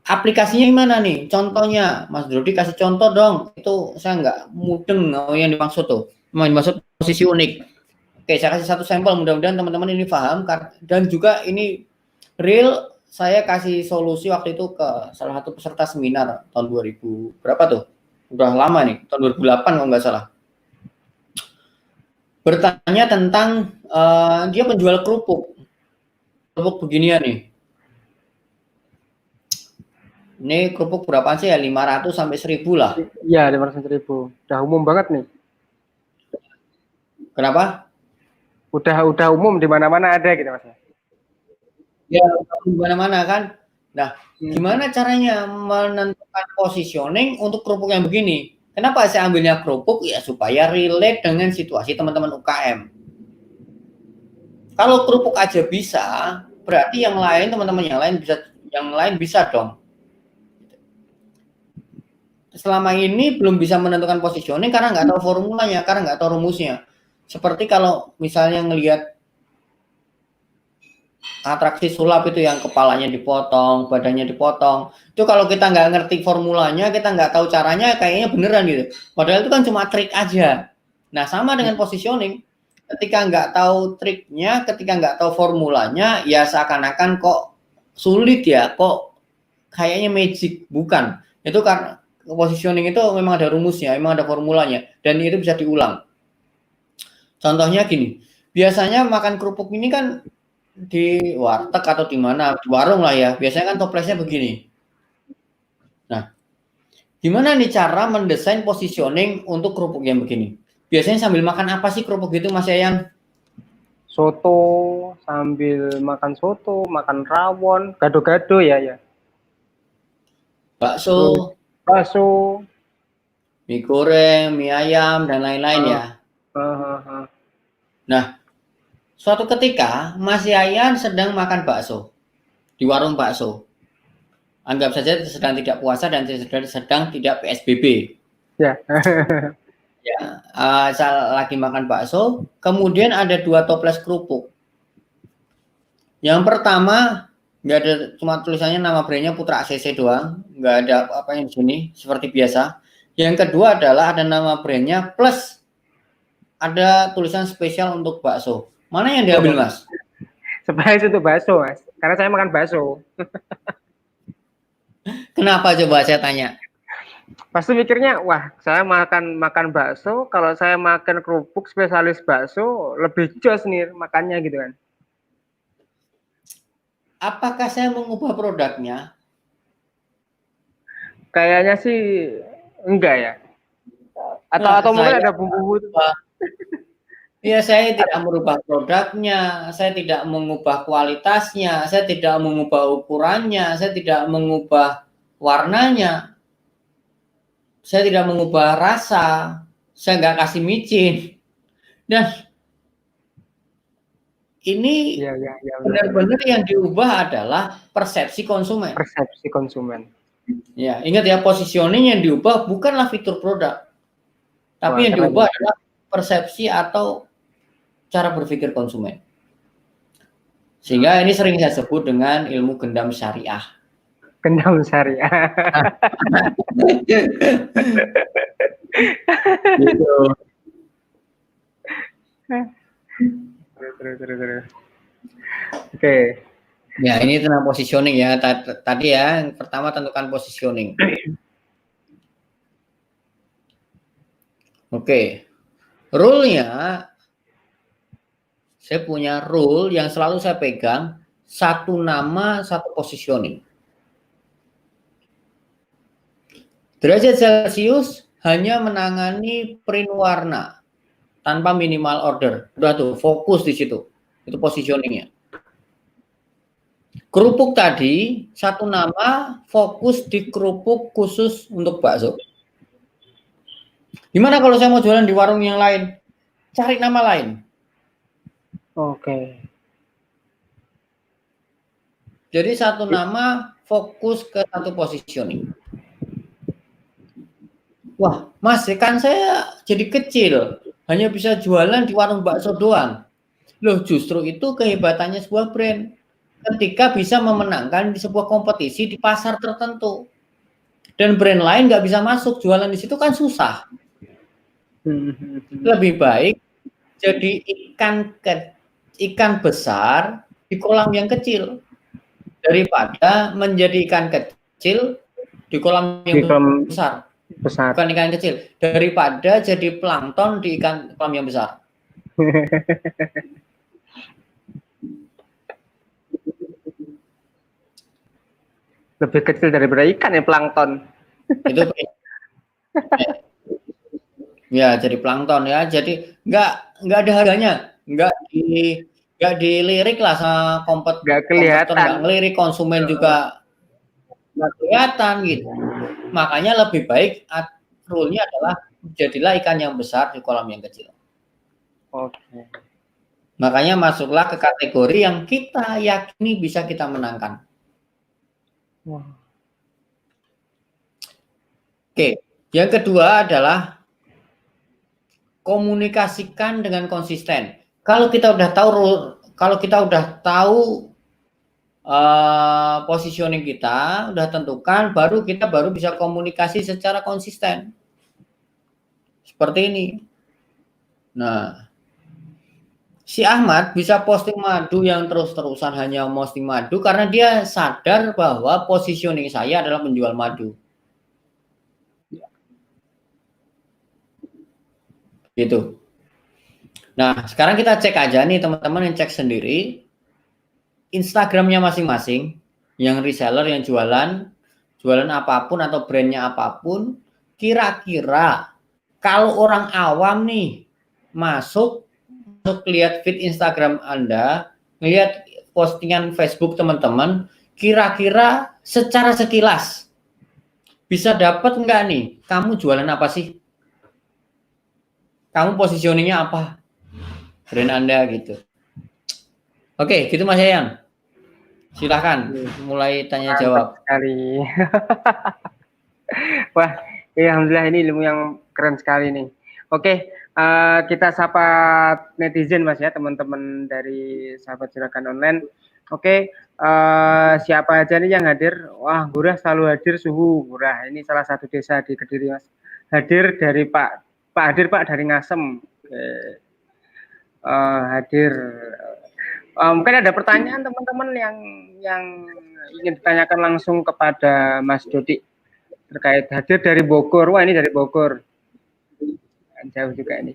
Aplikasinya gimana nih? Contohnya, Mas Drudi kasih contoh dong. Itu saya nggak mudeng yang dimaksud tuh. Yang dimaksud posisi unik. Oke, saya kasih satu sampel. Mudah-mudahan teman-teman ini paham. Dan juga ini real. Saya kasih solusi waktu itu ke salah satu peserta seminar tahun 2000 berapa tuh? Udah lama nih, tahun 2008 kalau nggak salah. Bertanya tentang dia penjual kerupuk beginian nih. Ini kerupuk berapa sih ya? 500 sampai 1000 lah. Iya, 500.000. Udah umum banget nih. Kenapa? Udah umum di mana-mana ada gitu Mas. Ya, di mana-mana kan. Nah, gimana caranya menentukan positioning untuk kerupuk yang begini? Kenapa saya ambilnya kerupuk? Ya supaya relate dengan situasi teman-teman UKM. Kalau kerupuk aja bisa, berarti yang lain teman-teman yang lain bisa dong. Selama ini belum bisa menentukan positioning karena nggak tahu formulanya, karena nggak tahu rumusnya. Seperti kalau misalnya ngelihat atraksi sulap itu yang kepalanya dipotong, badannya dipotong. Itu kalau kita nggak ngerti formulanya, kita nggak tahu caranya, kayaknya beneran gitu. Padahal itu kan cuma trik aja. Nah, sama dengan positioning. Ketika nggak tahu triknya, ketika nggak tahu formulanya, ya seakan-akan kok sulit ya, kok kayaknya magic. Bukan. Itu karena positioning itu memang ada rumusnya, memang ada formulanya. Dan itu bisa diulang. Contohnya gini, biasanya makan kerupuk ini kan di warteg atau di mana, di warung lah ya, biasanya kan toplesnya begini. Nah, gimana nih cara mendesain positioning untuk kerupuk yang begini? Biasanya sambil makan apa sih kerupuk itu, Mas Yayan? Soto, sambil makan soto, makan rawon, gado-gado ya. Bakso, mie goreng, mie ayam, dan lain-lain ya. Nah, suatu ketika Mas Yayan sedang makan bakso di warung bakso. Anggap saja sedang tidak puasa dan sedang tidak PSBB. Ya. Ya, saya lagi makan bakso, kemudian ada 2 toples kerupuk. Yang pertama nggak ada, cuma tulisannya nama brandnya Putra ACC doang, nggak ada apa-apanya di sini seperti biasa. Yang kedua adalah ada nama brandnya plus ada tulisan spesial untuk bakso. Mana yang diambil, Mas? Spesial untuk bakso, Mas. Karena saya makan bakso. Kenapa coba saya tanya? Pasti mikirnya, wah saya makan bakso, kalau saya makan kerupuk spesialis bakso lebih jos nih makannya gitu kan. Apakah saya mengubah produknya? Kayaknya sih enggak ya. Atau mungkin ada bumbu-bumbu itu. Ya, saya tidak merubah produknya, saya tidak mengubah kualitasnya, saya tidak mengubah ukurannya, saya tidak mengubah warnanya, saya tidak mengubah rasa, saya nggak kasih micin. Dan ini benar-benar yang diubah adalah persepsi konsumen. Persepsi konsumen. Ya, ingat ya, positioning yang diubah bukanlah fitur produk, tapi yang diubah adalah persepsi atau cara berpikir konsumen. Sehingga ini sering saya sebut dengan ilmu gendam syariah. Kendam Sari. Gitu. Terus. Oke. Ya, ini tentang positioning ya. Tadi ya, yang pertama tentukan positioning. Oke. Rule-nya, saya punya rule yang selalu saya pegang, satu nama, satu positioning. Derajat Celcius hanya menangani print warna tanpa minimal order. Udah tuh, fokus di situ. Itu positioningnya. Kerupuk tadi, satu nama, fokus di kerupuk khusus untuk bakso. Gimana kalau saya mau jualan di warung yang lain? Cari nama lain. Oke. Jadi satu nama, fokus ke satu positioning. Wah, Mas, kan saya jadi kecil. Hanya bisa jualan di warung bakso doang. Loh, justru itu kehebatannya sebuah brand. Ketika bisa memenangkan di sebuah kompetisi di pasar tertentu. Dan brand lain nggak bisa masuk, jualan di situ kan susah. Lebih baik jadi ikan besar di kolam yang kecil daripada menjadi ikan kecil di kolam yang besar. Bukan ikan kecil, daripada jadi plankton di kolam yang besar. Lebih kecil daripada ikan ya, plankton. Itu ya, jadi plankton ya. Jadi nggak ada harganya, nggak dilirik lah sama kompetitor, nggak ngelirik, konsumen juga nggak kelihatan gitu. Makanya lebih baik rule-nya adalah jadilah ikan yang besar di kolam yang kecil. Oke. Makanya masuklah ke kategori yang kita yakini bisa kita menangkan. Oke, yang kedua adalah komunikasikan dengan konsisten. Kalau kita udah tahu positioning kita, udah tentukan, baru kita bisa komunikasi secara konsisten. Seperti ini. Nah, si Ahmad bisa posting madu yang terus-terusan hanya posting madu karena dia sadar bahwa positioning saya adalah menjual madu. Gitu. Nah, sekarang kita cek aja nih teman-teman, yang cek sendiri Instagramnya masing-masing, yang reseller, yang jualan apapun atau brandnya apapun, kira-kira kalau orang awam nih masuk lihat feed Instagram Anda, lihat postingan Facebook teman-teman, kira-kira secara sekilas bisa dapat nggak nih, kamu jualan apa sih? Kamu positioningnya apa? Brand Anda gitu. Oke, gitu Mas Yayan. Silahkan mulai tanya jawab. Sekali. Wah, ya alhamdulillah ini ilmu yang keren sekali nih. Oke, kita sapa netizen Mas ya, teman-teman dari sahabat Juragan Online. Oke, siapa aja nih yang hadir? Wah, Gurah selalu hadir, Suhu Gurah. Ini salah satu desa di Kediri Mas. Hadir dari Pak Hadir Pak dari Ngasem. Oke. Hadir. Mungkin ada pertanyaan teman-teman yang ingin ditanyakan langsung kepada Mas Dodi terkait hadir dari Bogor. Wah, ini dari Bogor. Jauh juga ini.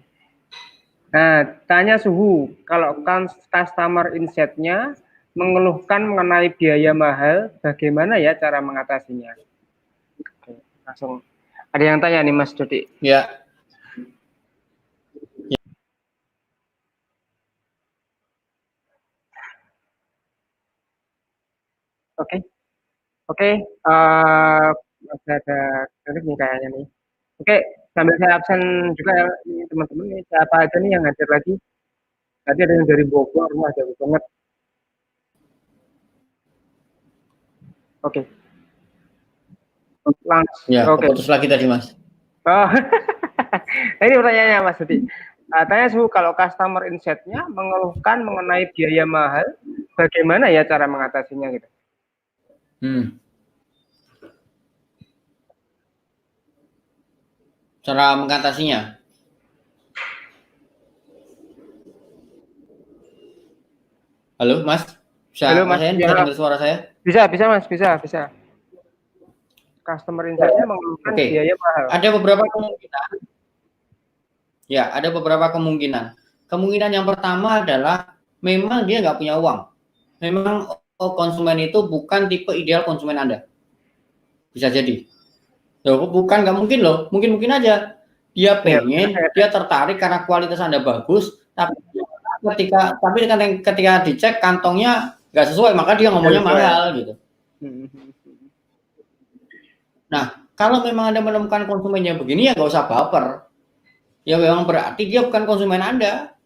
Nah, tanya Suhu, kalau customer insight-nya mengeluhkan mengenai biaya mahal, bagaimana ya cara mengatasinya? Oke, langsung ada yang tanya nih Mas Dodi. Ya. Oke, masih ada klinik nih kayaknya nih. Oke, sambil saya absen juga ya teman-teman nih, siapa aja nih yang hadir lagi? Tadi ada yang dari Bogor, wah jauh banget. Oke. Langsung. Ya, putus lagi tadi Mas. Oh, ini pertanyaannya Mas Dodi. Tanya Suhu, kalau customer insight-nya mengeluhkan mengenai biaya mahal, bagaimana ya cara mengatasinya gitu? cara mengatasinya. Halo, Mas. Halo Mas Mas, Hen, bisa ya dengar suara saya? bisa Mas, bisa. Customer insight-nya mengeluhkan Oke. biaya mahal. Ada beberapa kemungkinan. Ya, ada beberapa kemungkinan. Kemungkinan yang pertama adalah memang dia nggak punya uang. Memang konsumen itu bukan tipe ideal konsumen Anda. Bisa jadi. Loh, bukan nggak mungkin loh. Mungkin aja. Dia Iya, pengen, dia tertarik karena kualitas Anda bagus, tapi ketika dicek kantongnya nggak sesuai, maka dia ngomongnya mahal gitu. Nah, kalau memang Anda menemukan konsumennya begini, ya nggak usah baper. Ya memang berarti dia bukan konsumen Anda.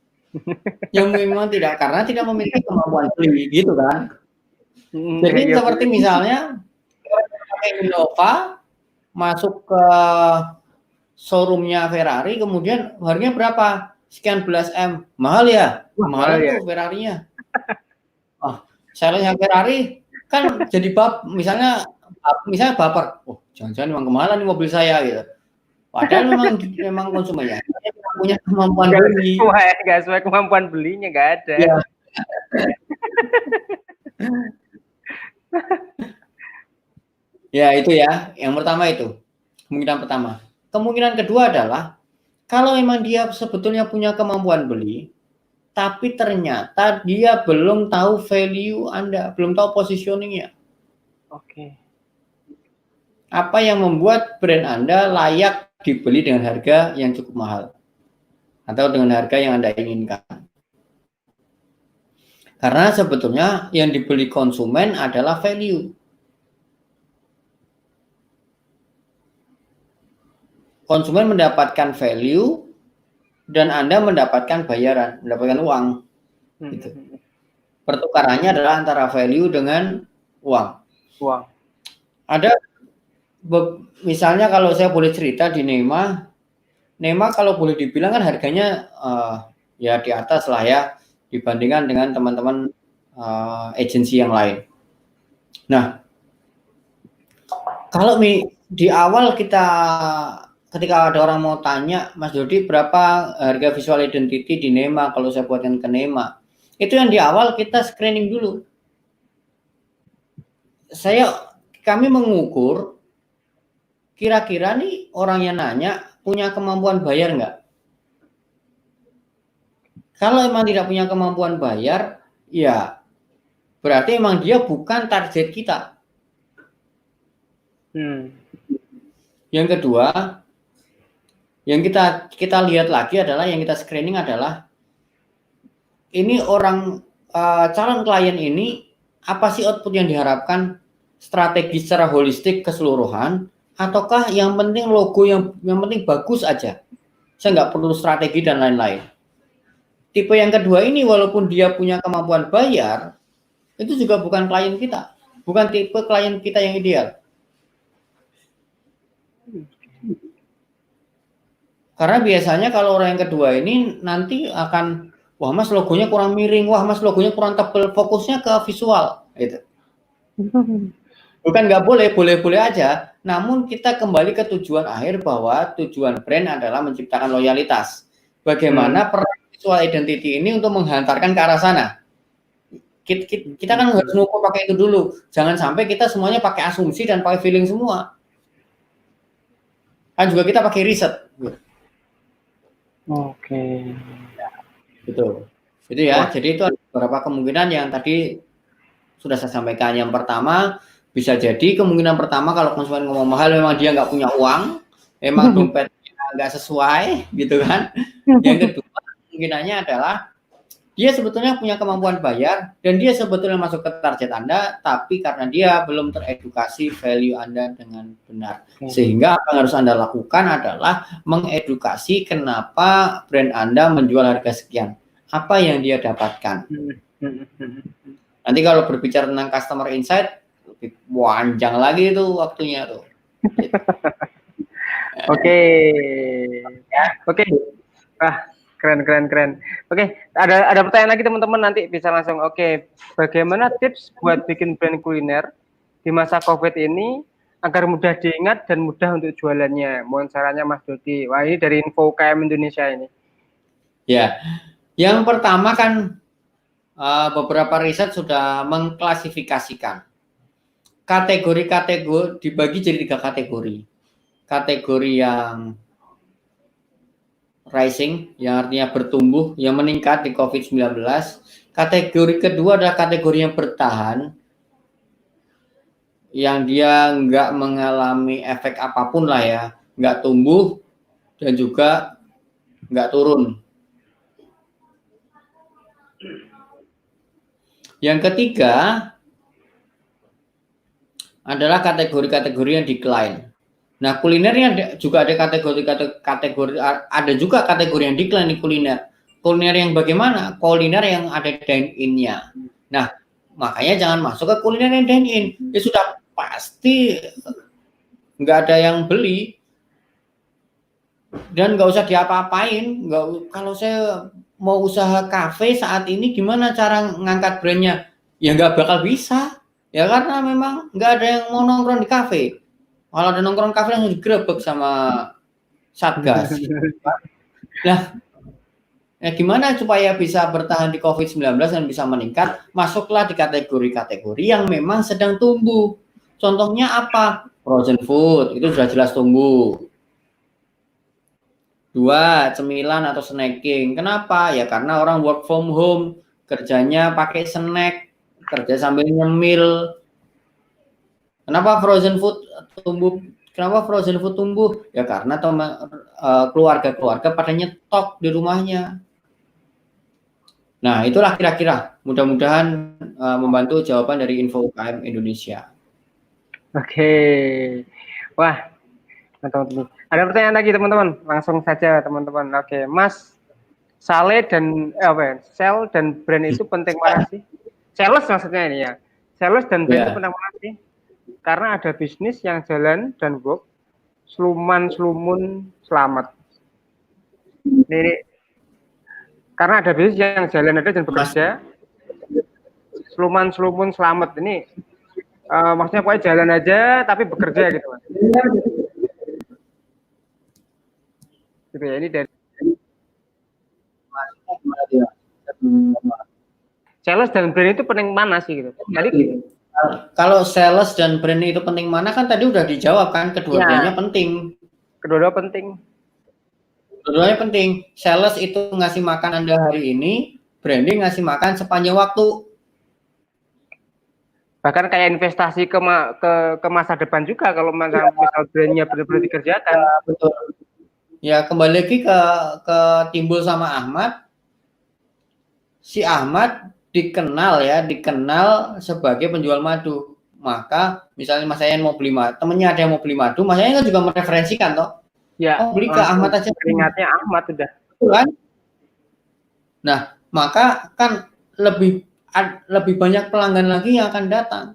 Yang memang karena tidak memiliki kemampuan beli, gitu kan. Jadi iya, seperti misalnya pakai Innova, masuk ke showroomnya Ferrari, kemudian harganya berapa? Sekian belas M. Mahal ya? Wah, Mahalan ya. tuh Ferrarinya. Salesnya Ferrari kan jadi misalnya baper. Oh, jangan-jangan memang kemahalan nih mobil saya gitu. Padahal memang konsumennya punya kemampuan beli. Nggak sesuai kemampuan belinya, nggak ada. Ya. Ya itu ya, yang pertama itu. Kemungkinan pertama. Kemungkinan kedua adalah kalau memang dia sebetulnya punya kemampuan beli, tapi ternyata dia belum tahu value Anda, belum tahu positioningnya. Oke. Apa yang membuat brand Anda layak dibeli dengan harga yang cukup mahal atau dengan harga yang Anda inginkan. Karena sebetulnya yang dibeli konsumen adalah value. Konsumen mendapatkan value dan Anda mendapatkan bayaran, mendapatkan uang. Gitu. Pertukarannya adalah antara value dengan uang. Ada misalnya kalau saya boleh cerita di Nema kalau boleh dibilang kan harganya ya di atas lah ya dibandingkan dengan teman-teman agensi yang lain. Nah, kalau di awal ketika ada orang mau tanya, Mas Dodi berapa harga visual identity di Nema kalau saya buatkan ke Nema, itu yang di awal kita screening dulu. Kami mengukur kira-kira nih orang yang nanya punya kemampuan bayar nggak? Kalau emang tidak punya kemampuan bayar, ya berarti emang dia bukan target kita. Yang kedua, yang kita lihat lagi adalah yang kita screening adalah ini orang calon klien ini apa sih output yang diharapkan, strategi secara holistik keseluruhan, ataukah yang penting logo yang penting bagus aja, saya nggak perlu strategi dan lain-lain. Tipe yang kedua ini walaupun dia punya kemampuan bayar, itu juga bukan klien kita, bukan tipe klien kita yang ideal. Karena biasanya kalau orang yang kedua ini nanti akan, wah Mas logonya kurang miring, wah Mas logonya kurang tebal, fokusnya ke visual, gitu. Bukan nggak boleh, boleh-boleh aja. Namun kita kembali ke tujuan akhir bahwa tujuan brand adalah menciptakan loyalitas. Bagaimana peran visual identity ini untuk menghantarkan ke arah sana. Kita kan harus ngukur pakai itu dulu. Jangan sampai kita semuanya pakai asumsi dan pakai feeling semua. Kan juga kita pakai riset. Oke. Betul. Itu ya. Jadi itu ada beberapa kemungkinan yang tadi sudah saya sampaikan. Yang pertama, bisa jadi kemungkinan pertama kalau konsumen ngomong mahal memang dia nggak punya uang, memang dompetnya nggak sesuai, gitu kan. Yang kedua, kemungkinannya adalah dia sebetulnya punya kemampuan bayar dan dia sebetulnya masuk ke target Anda, tapi karena dia belum teredukasi value Anda dengan benar. Sehingga apa yang harus Anda lakukan adalah mengedukasi kenapa brand Anda menjual harga sekian. Apa yang dia dapatkan. Nanti kalau berbicara tentang customer insight, lebih panjang lagi itu waktunya tuh. Oke. Keren. Oke, ada pertanyaan lagi teman-teman, nanti bisa langsung. Oke, bagaimana tips buat bikin brand kuliner di masa COVID ini agar mudah diingat dan mudah untuk jualannya. Mohon sarannya Mas Dodi. Wah, ini dari info UKM Indonesia ini. Ya, yang pertama kan beberapa riset sudah mengklasifikasikan kategori-kategori, dibagi jadi 3 kategori. Kategori yang rising, yang artinya bertumbuh, yang meningkat di COVID-19. Kategori kedua adalah kategori yang bertahan, yang dia nggak mengalami efek apapun lah ya, nggak tumbuh dan juga nggak turun. Yang ketiga adalah kategori-kategori yang decline. Nah, kulinernya juga ada kategori, ada juga kategori yang decline di kuliner. Kuliner yang bagaimana? Kuliner yang ada dine-in-nya. Nah, makanya jangan masuk ke kuliner yang dine-in. Ya sudah pasti nggak ada yang beli dan nggak usah diapa-apain. Kalau saya mau usaha kafe saat ini, gimana cara ngangkat brandnya? Ya nggak bakal bisa. Ya karena memang nggak ada yang mau nongkrong di kafe. Kalau ada nongkrong kafe langsung digerebek sama Satgas. Nah, ya gimana supaya bisa bertahan di COVID-19 dan bisa meningkat? Masuklah di kategori-kategori yang memang sedang tumbuh. Contohnya apa? Frozen food, itu sudah jelas tumbuh. 2, cemilan atau snacking. Kenapa? Ya karena orang work from home, kerjanya pakai snack, kerja sambil nyemil. Kenapa frozen food tumbuh? Kenapa frozen food tumbuh? Ya karena keluarga-keluarga pada nyetok di rumahnya. Nah, itulah kira-kira. Mudah-mudahan membantu jawaban dari Info UKM Indonesia. Oke. Wah, teman-teman. Ada pertanyaan lagi teman-teman? Langsung saja teman-teman. Oke, Mas Saleh dan sell dan brand itu penting mana sih? Sales maksudnya ini ya. Sales dan brand itu penting mana sih? Karena ada bisnis yang jalan dan work, sluman-slumun selamat. Ini karena ada bisnis yang jalan ada dan bekerja, sluman-slumun selamat. Ini maksudnya pokoknya jalan aja tapi bekerja gitu. Gitu ya, ini dari sales dan brand itu penting mana sih gitu? Tadi kalau sales dan brand itu penting mana kan tadi udah dijawab kan, kedua-duanya penting. Kedua-duanya penting. Kedua-duanya penting. Sales itu ngasih makan Anda hari ini, branding ngasih makan sepanjang waktu. Bahkan kayak investasi ke masa depan juga kalau misal brandnya benar-benar dikerjakan. Ya, betul. Ya kembali lagi ke Timbul sama Ahmad. Si Ahmad dikenal sebagai penjual madu. Maka misalnya Mas Ayan mau beli madu, temennya ada yang mau beli madu, Mas Ayan kan juga mereferensikan toh. Ya, beli ke Ahmad aja. Keringatnya Ahmad udah. Kan? Nah, maka kan lebih banyak pelanggan lagi yang akan datang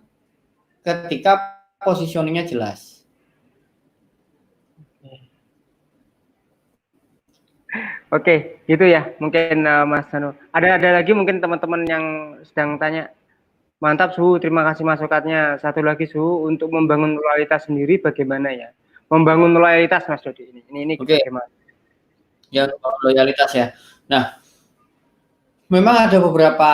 ketika positioningnya jelas. Oke, gitu ya. Mungkin Mas Hanu. Ada lagi mungkin teman-teman yang sedang tanya. Mantap Suhu, terima kasih masukannya. Satu lagi Suhu, untuk membangun loyalitas sendiri bagaimana ya? Membangun loyalitas Mas Dodi ini Oke. Bagaimana? Ya, loyalitas ya. Nah, memang ada beberapa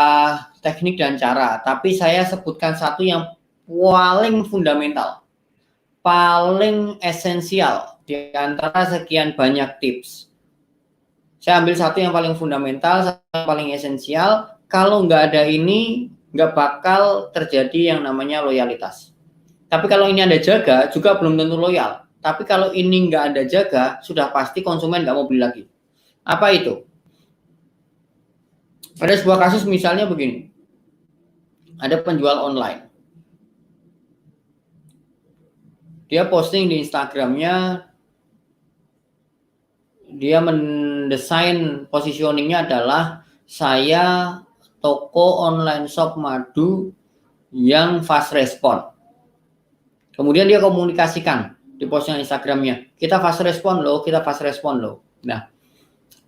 teknik dan cara, tapi saya sebutkan satu yang paling fundamental, paling esensial di antara sekian banyak tips. Saya ambil satu yang paling fundamental, yang paling esensial. Kalau nggak ada ini, nggak bakal terjadi yang namanya loyalitas. Tapi kalau ini Anda jaga, juga belum tentu loyal. Tapi kalau ini nggak Anda jaga, sudah pasti konsumen nggak mau beli lagi. Apa itu? Ada sebuah kasus misalnya begini. Ada penjual online. Dia posting di Instagramnya, dia mendesain positioningnya adalah saya toko online shop madu yang fast respon. Kemudian dia komunikasikan di postingan Instagramnya, kita fast respon loh, kita fast respon loh. Nah,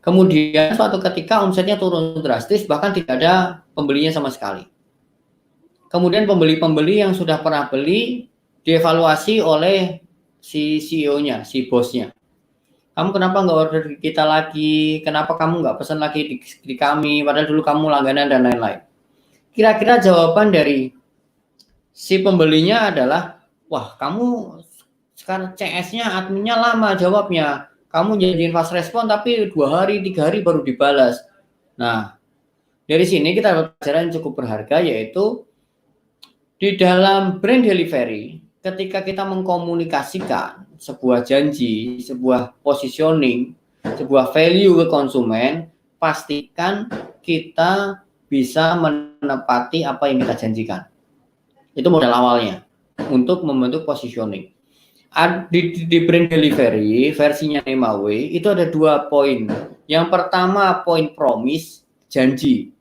kemudian suatu ketika omsetnya turun drastis, bahkan tidak ada pembelinya sama sekali. Kemudian pembeli-pembeli yang sudah pernah beli dievaluasi oleh si CEO-nya, si bosnya. Kamu kenapa nggak order di kita lagi? Kenapa kamu nggak pesan lagi di kami? Padahal dulu kamu langganan dan lain-lain. Kira-kira jawaban dari si pembelinya adalah, wah kamu sekarang CS-nya adminnya lama jawabnya. Kamu janjiin fast respon tapi 2 hari, 3 hari baru dibalas. Nah, dari sini kita dapat pelajaran yang cukup berharga, yaitu di dalam brand delivery, ketika kita mengkomunikasikan sebuah janji, sebuah positioning, sebuah value ke konsumen, pastikan kita bisa menepati apa yang kita janjikan. Itu modal awalnya untuk membentuk positioning. Di brand delivery versinya Nemawe itu ada 2 poin. Yang pertama poin promise, janji.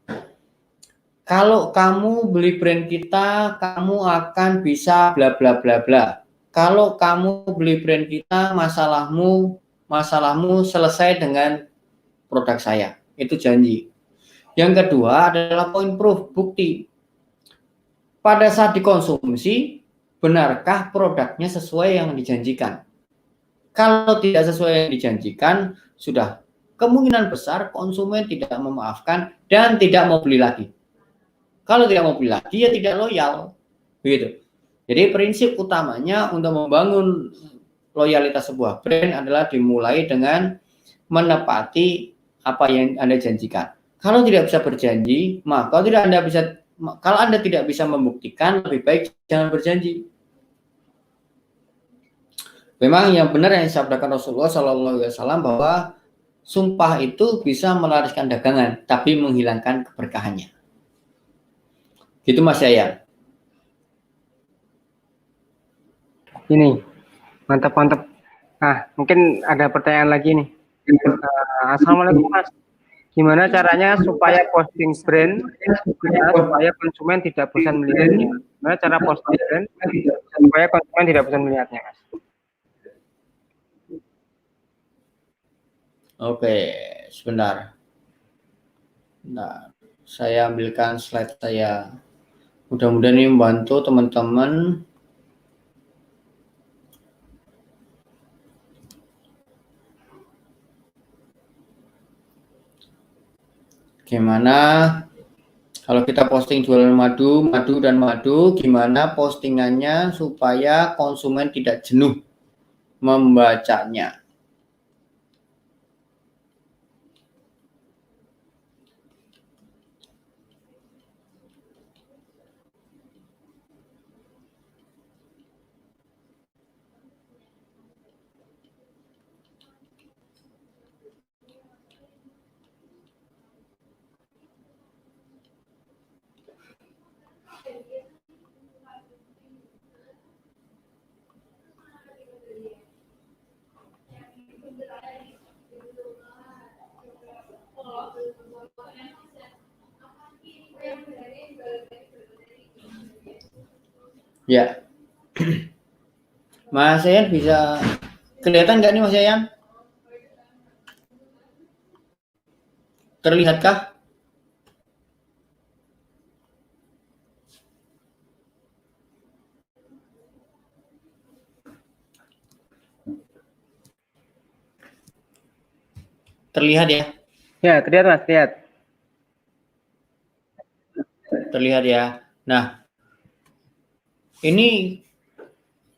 Kalau kamu beli brand kita, kamu akan bisa bla bla bla bla. Kalau kamu beli brand kita, masalahmu selesai dengan produk saya. Itu janji. Yang kedua adalah poin proof, bukti. Pada saat dikonsumsi, benarkah produknya sesuai yang dijanjikan? Kalau tidak sesuai yang dijanjikan, sudah kemungkinan besar konsumen tidak memaafkan dan tidak mau beli lagi. Kalau tidak mau beli lagi, ya tidak loyal. Begitu. Jadi prinsip utamanya untuk membangun loyalitas sebuah brand adalah dimulai dengan menepati apa yang Anda janjikan. Kalau tidak bisa berjanji, maka kalau Anda tidak bisa membuktikan, lebih baik jangan berjanji. Memang yang benar yang disabdakan Rasulullah SAW bahwa sumpah itu bisa melariskan dagangan, tapi menghilangkan keberkahannya. Gitu Mas Yayan. Ini mantap. Nah, mungkin ada pertanyaan lagi nih. Assalamualaikum Mas. Gimana caranya supaya posting brand supaya konsumen tidak bosan melihatnya? Gimana cara posting brand supaya konsumen tidak bosan melihatnya, Mas? Oke, sebentar. Nah, saya ambilkan slide saya. Mudah-mudahan ini membantu teman-teman. Gimana kalau kita posting jualan madu dan madu, gimana postingannya supaya konsumen tidak jenuh membacanya? Ya, Mas Yayan bisa kelihatan nggak nih Mas Yayan? Terlihatkah? Terlihat ya? Ya, terlihat Mas, lihat. Terlihat ya. Nah, ini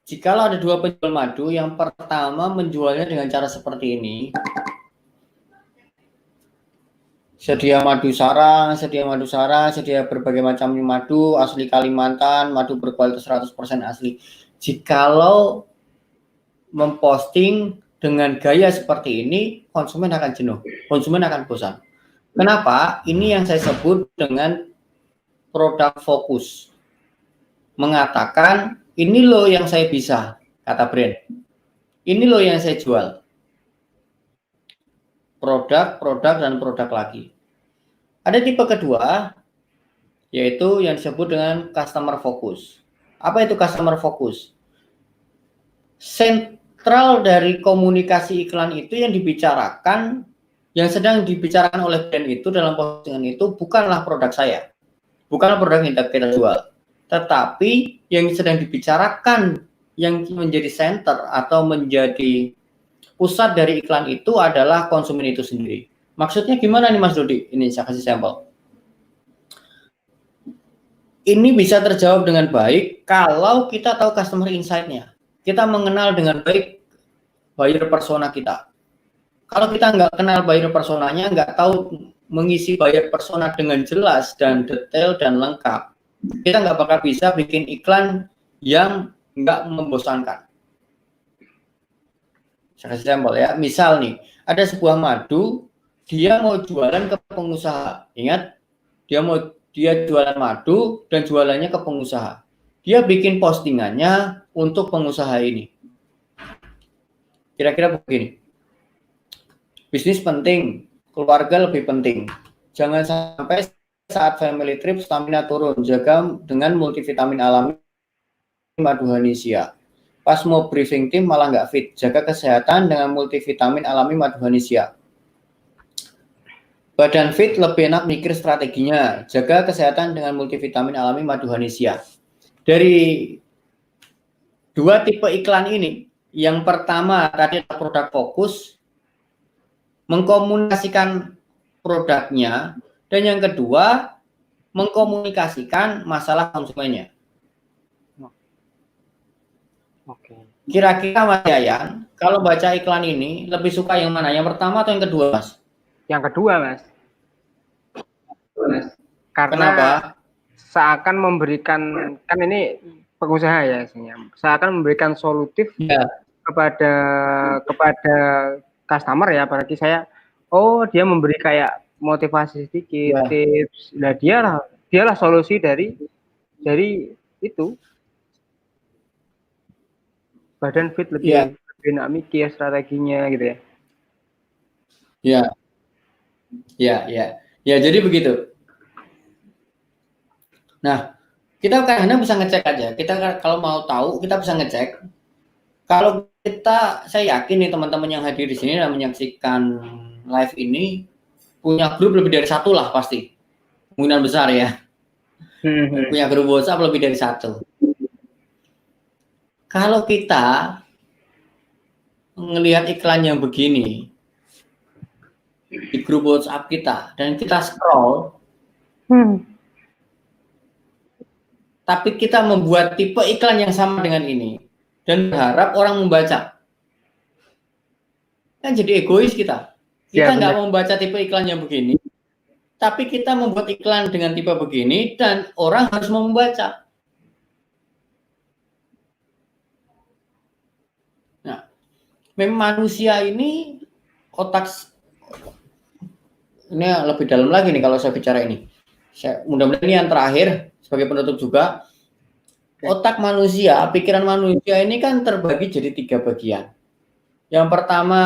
jikalau ada 2 penjual madu, yang pertama menjualnya dengan cara seperti ini. Sedia madu sarang, sedia berbagai macam madu, asli Kalimantan, madu berkualitas 100% asli. Jikalau memposting dengan gaya seperti ini, konsumen akan jenuh, konsumen akan bosan. Kenapa? Ini yang saya sebut dengan produk fokus. Mengatakan, ini loh yang saya bisa, kata brand. Ini loh yang saya jual. Produk lagi. Ada tipe kedua, yaitu yang disebut dengan customer focus. Apa itu customer focus? Sentral dari komunikasi iklan itu yang sedang dibicarakan oleh brand itu dalam postingan itu bukanlah produk saya, bukanlah produk yang kita jual, tetapi yang sedang dibicarakan yang menjadi center atau menjadi pusat dari iklan itu adalah konsumen itu sendiri. Maksudnya gimana nih Mas Dodi? Ini saya kasih sampel. Ini bisa terjawab dengan baik kalau kita tahu customer insight-nya. Kita mengenal dengan baik buyer persona kita. Kalau kita nggak kenal buyer personanya, nggak tahu mengisi buyer persona dengan jelas dan detail dan lengkap, kita nggak bakal bisa bikin iklan yang nggak membosankan. Saya kasih sampel ya. Misal nih, ada sebuah madu, dia mau jualan ke pengusaha. Ingat, dia jualan madu dan jualannya ke pengusaha. Dia bikin postingannya untuk pengusaha ini. Kira-kira begini. Bisnis penting, keluarga lebih penting. Jangan sampai saat family trip stamina turun. Jaga dengan multivitamin alami madu Hanisia. Pas mau briefing tim malah nggak fit. Jaga kesehatan dengan multivitamin alami madu Hanisia. Badan fit lebih enak mikir strateginya. Jaga kesehatan dengan multivitamin alami madu Hanisia. Dari dua tipe iklan ini, yang pertama tadi produk fokus, mengkomunikasikan produknya, dan yang kedua mengkomunikasikan masalah konsumennya. Oke. Kira-kira Mas Yayan, kalau baca iklan ini lebih suka yang mana? Yang pertama atau yang kedua, Mas? Yang kedua, Mas. Karena kenapa? Seakan memberikan, kan ini pengusaha ya, seakan memberikan solutif ya. kepada customer ya, apalagi saya, oh dia memberi kayak motivasi sedikit, tips, nah dialah solusi dari itu. Badan fit lebih enak mikir strateginya gitu ya. Ya jadi begitu. Nah, kita kadang-kadang bisa ngecek aja. Kita kalau mau tahu, kita bisa ngecek. Kalau saya yakin nih teman-teman yang hadir di sini dan menyaksikan live ini punya grup lebih dari satu lah pasti. Kemungkinan besar ya. Punya grup WhatsApp lebih dari satu. Kalau kita ngelihat iklan yang begini di grup WhatsApp kita dan kita scroll, tapi kita membuat tipe iklan yang sama dengan ini dan berharap orang membaca, kan jadi egois kita. Kita nggak mau membaca tipe iklan yang begini, tapi kita membuat iklan dengan tipe begini dan orang harus mau membaca. Nah, memang manusia ini otak ini lebih dalam lagi nih kalau saya bicara ini. Mudah-mudahan ini yang terakhir sebagai penutup juga. Otak manusia, pikiran manusia ini kan terbagi jadi 3 bagian. Yang pertama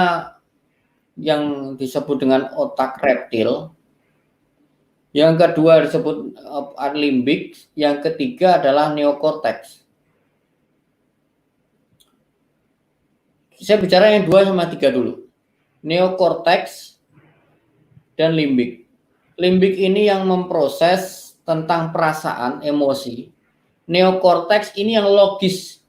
yang disebut dengan otak reptil. Yang kedua disebut limbik, yang ketiga adalah neokortex. Saya bicara yang 2 sama 3 dulu. Neokortex dan limbik. Limbik ini yang memproses tentang perasaan, emosi. Neokortex ini yang logis.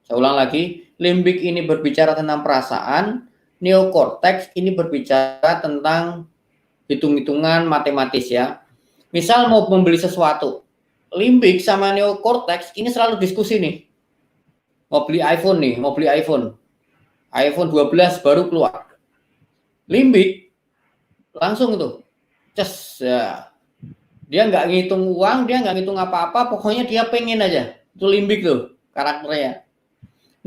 Saya ulang lagi, limbik ini berbicara tentang perasaan, neokortex ini berbicara tentang hitung-hitungan matematis ya. Misal mau membeli sesuatu, limbik sama neokortex ini selalu diskusi nih. Mau beli iPhone nih, mau beli iPhone 12 baru keluar. Limbik langsung tuh, ya. Dia nggak ngitung uang, dia nggak ngitung apa-apa, pokoknya dia pengen aja. Itu limbik tuh karakternya.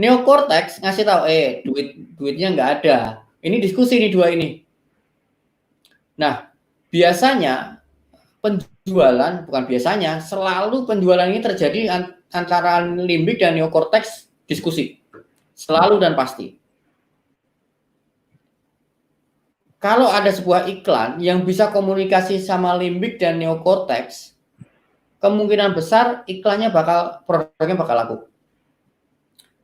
Neokortex ngasih tahu, duitnya nggak ada. Ini diskusi nih 2 ini. Nah, biasanya selalu penjualan ini terjadi antara limbik dan neokortex diskusi. Selalu dan pasti. Kalau ada sebuah iklan yang bisa komunikasi sama limbik dan neokortex, kemungkinan besar iklannya produknya bakal laku.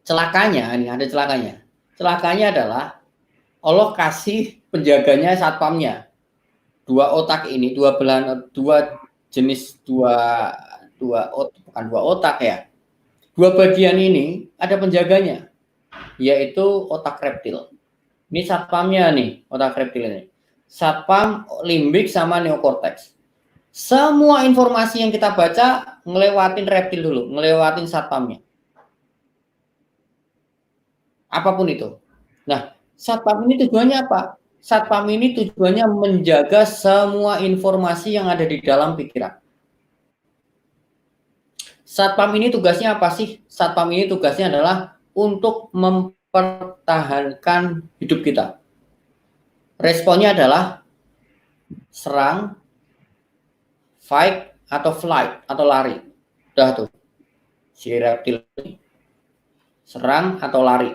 Celakanya, ini ada celakanya. Celakanya adalah Allah kasih penjaganya satpamnya. 2 otak ini, 2 jenis, bukan 2 otak ya. 2 Dua bagian ini ada penjaganya, yaitu otak reptil. Ini satpamnya nih, otak reptil ini. Satpam, limbik, sama neokortex. Semua informasi yang kita baca ngelewatin reptil dulu, ngelewatin satpamnya. Apapun itu. Nah, satpam ini tujuannya apa? Satpam ini tujuannya menjaga semua informasi yang ada di dalam pikiran. Satpam ini tugasnya apa sih? Satpam ini tugasnya adalah untuk mempertahankan hidup kita. Responnya adalah serang, fight, atau flight, atau lari. Udah tuh. Si reptil ini. Serang atau lari.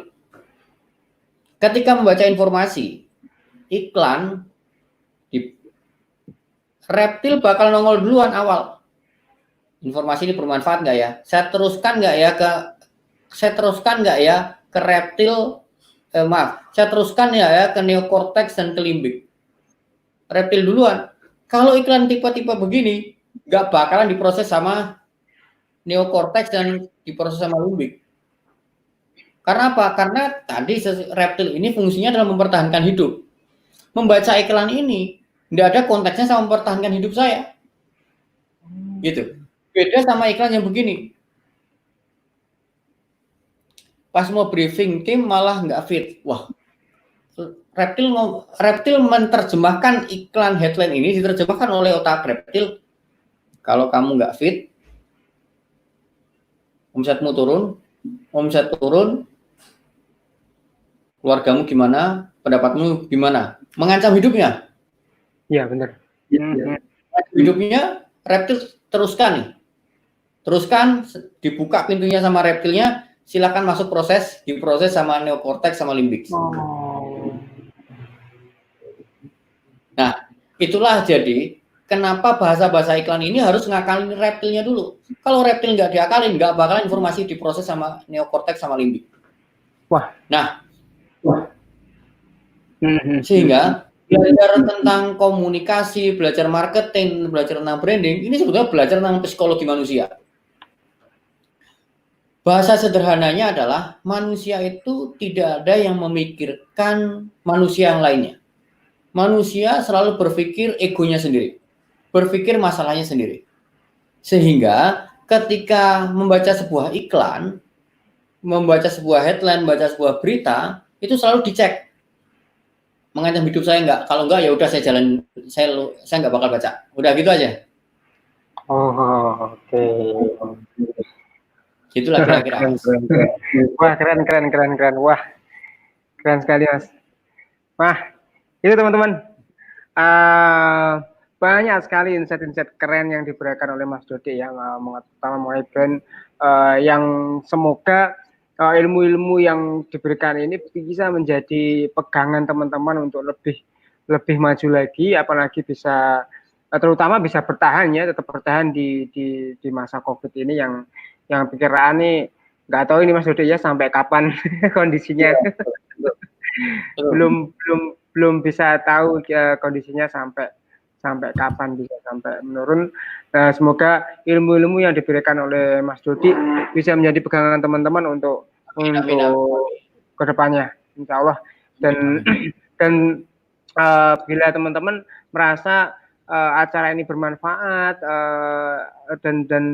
Ketika membaca informasi, iklan, reptil bakal nongol duluan awal. Informasi ini bermanfaat nggak ya? Saya teruskan nggak ya ke reptil? Saya teruskan ya ke neokortex dan ke limbik. Reptil duluan. Kalau iklan tipe-tipe begini, nggak bakalan diproses sama neokortex dan diproses sama limbik. Karena apa? Karena tadi reptil ini fungsinya adalah mempertahankan hidup. Membaca iklan ini nggak ada konteksnya sama mempertahankan hidup saya. Gitu. Beda sama iklan yang begini. Pas mau briefing tim malah nggak fit. Wah, reptil menerjemahkan iklan headline ini diterjemahkan oleh otak reptil. Kalau kamu nggak fit, omsetmu turun, keluargamu gimana, pendapatmu gimana, mengancam hidupnya. Iya benar. Hidupnya reptil teruskan, dibuka pintunya sama reptilnya, silakan masuk diproses sama neokortex sama limbik. Nah, itulah jadi kenapa bahasa-bahasa iklan ini harus ngakalin reptilnya dulu. Kalau reptil nggak diakalin, nggak bakalan informasi diproses sama neokortex sama limbik. Wah. Nah, sehingga belajar tentang komunikasi, belajar marketing, belajar tentang branding, ini sebetulnya belajar tentang psikologi manusia. Bahasa sederhananya adalah manusia itu tidak ada yang memikirkan manusia yang lainnya. Manusia selalu berpikir egonya sendiri, berpikir masalahnya sendiri. Sehingga ketika membaca sebuah iklan, membaca sebuah headline, membaca sebuah berita, itu selalu dicek. Mengancam hidup saya enggak? Kalau enggak ya udah saya enggak bakal baca. Udah gitu aja. Oh, oke. Itulah kira-kira. Wah, keren. Wah, keren sekali, Mas. Wah, itu teman-teman. Banyak sekali insight-insight keren yang diberikan oleh Mas Dodi yang terutama mengenai brand yang semoga ilmu-ilmu yang diberikan ini bisa menjadi pegangan teman-teman untuk lebih maju lagi, apalagi bisa terutama bisa bertahan ya, tetap bertahan di masa COVID ini yang pikiran nih nggak tahu ini Mas Dodi ya sampai kapan kondisinya. belum bisa tahu kondisinya sampai kapan bisa sampai menurun. Semoga ilmu-ilmu yang diberikan oleh Mas Dodi bisa menjadi pegangan teman-teman untuk kedepannya, insya Allah. Dan bila teman-teman merasa acara ini bermanfaat dan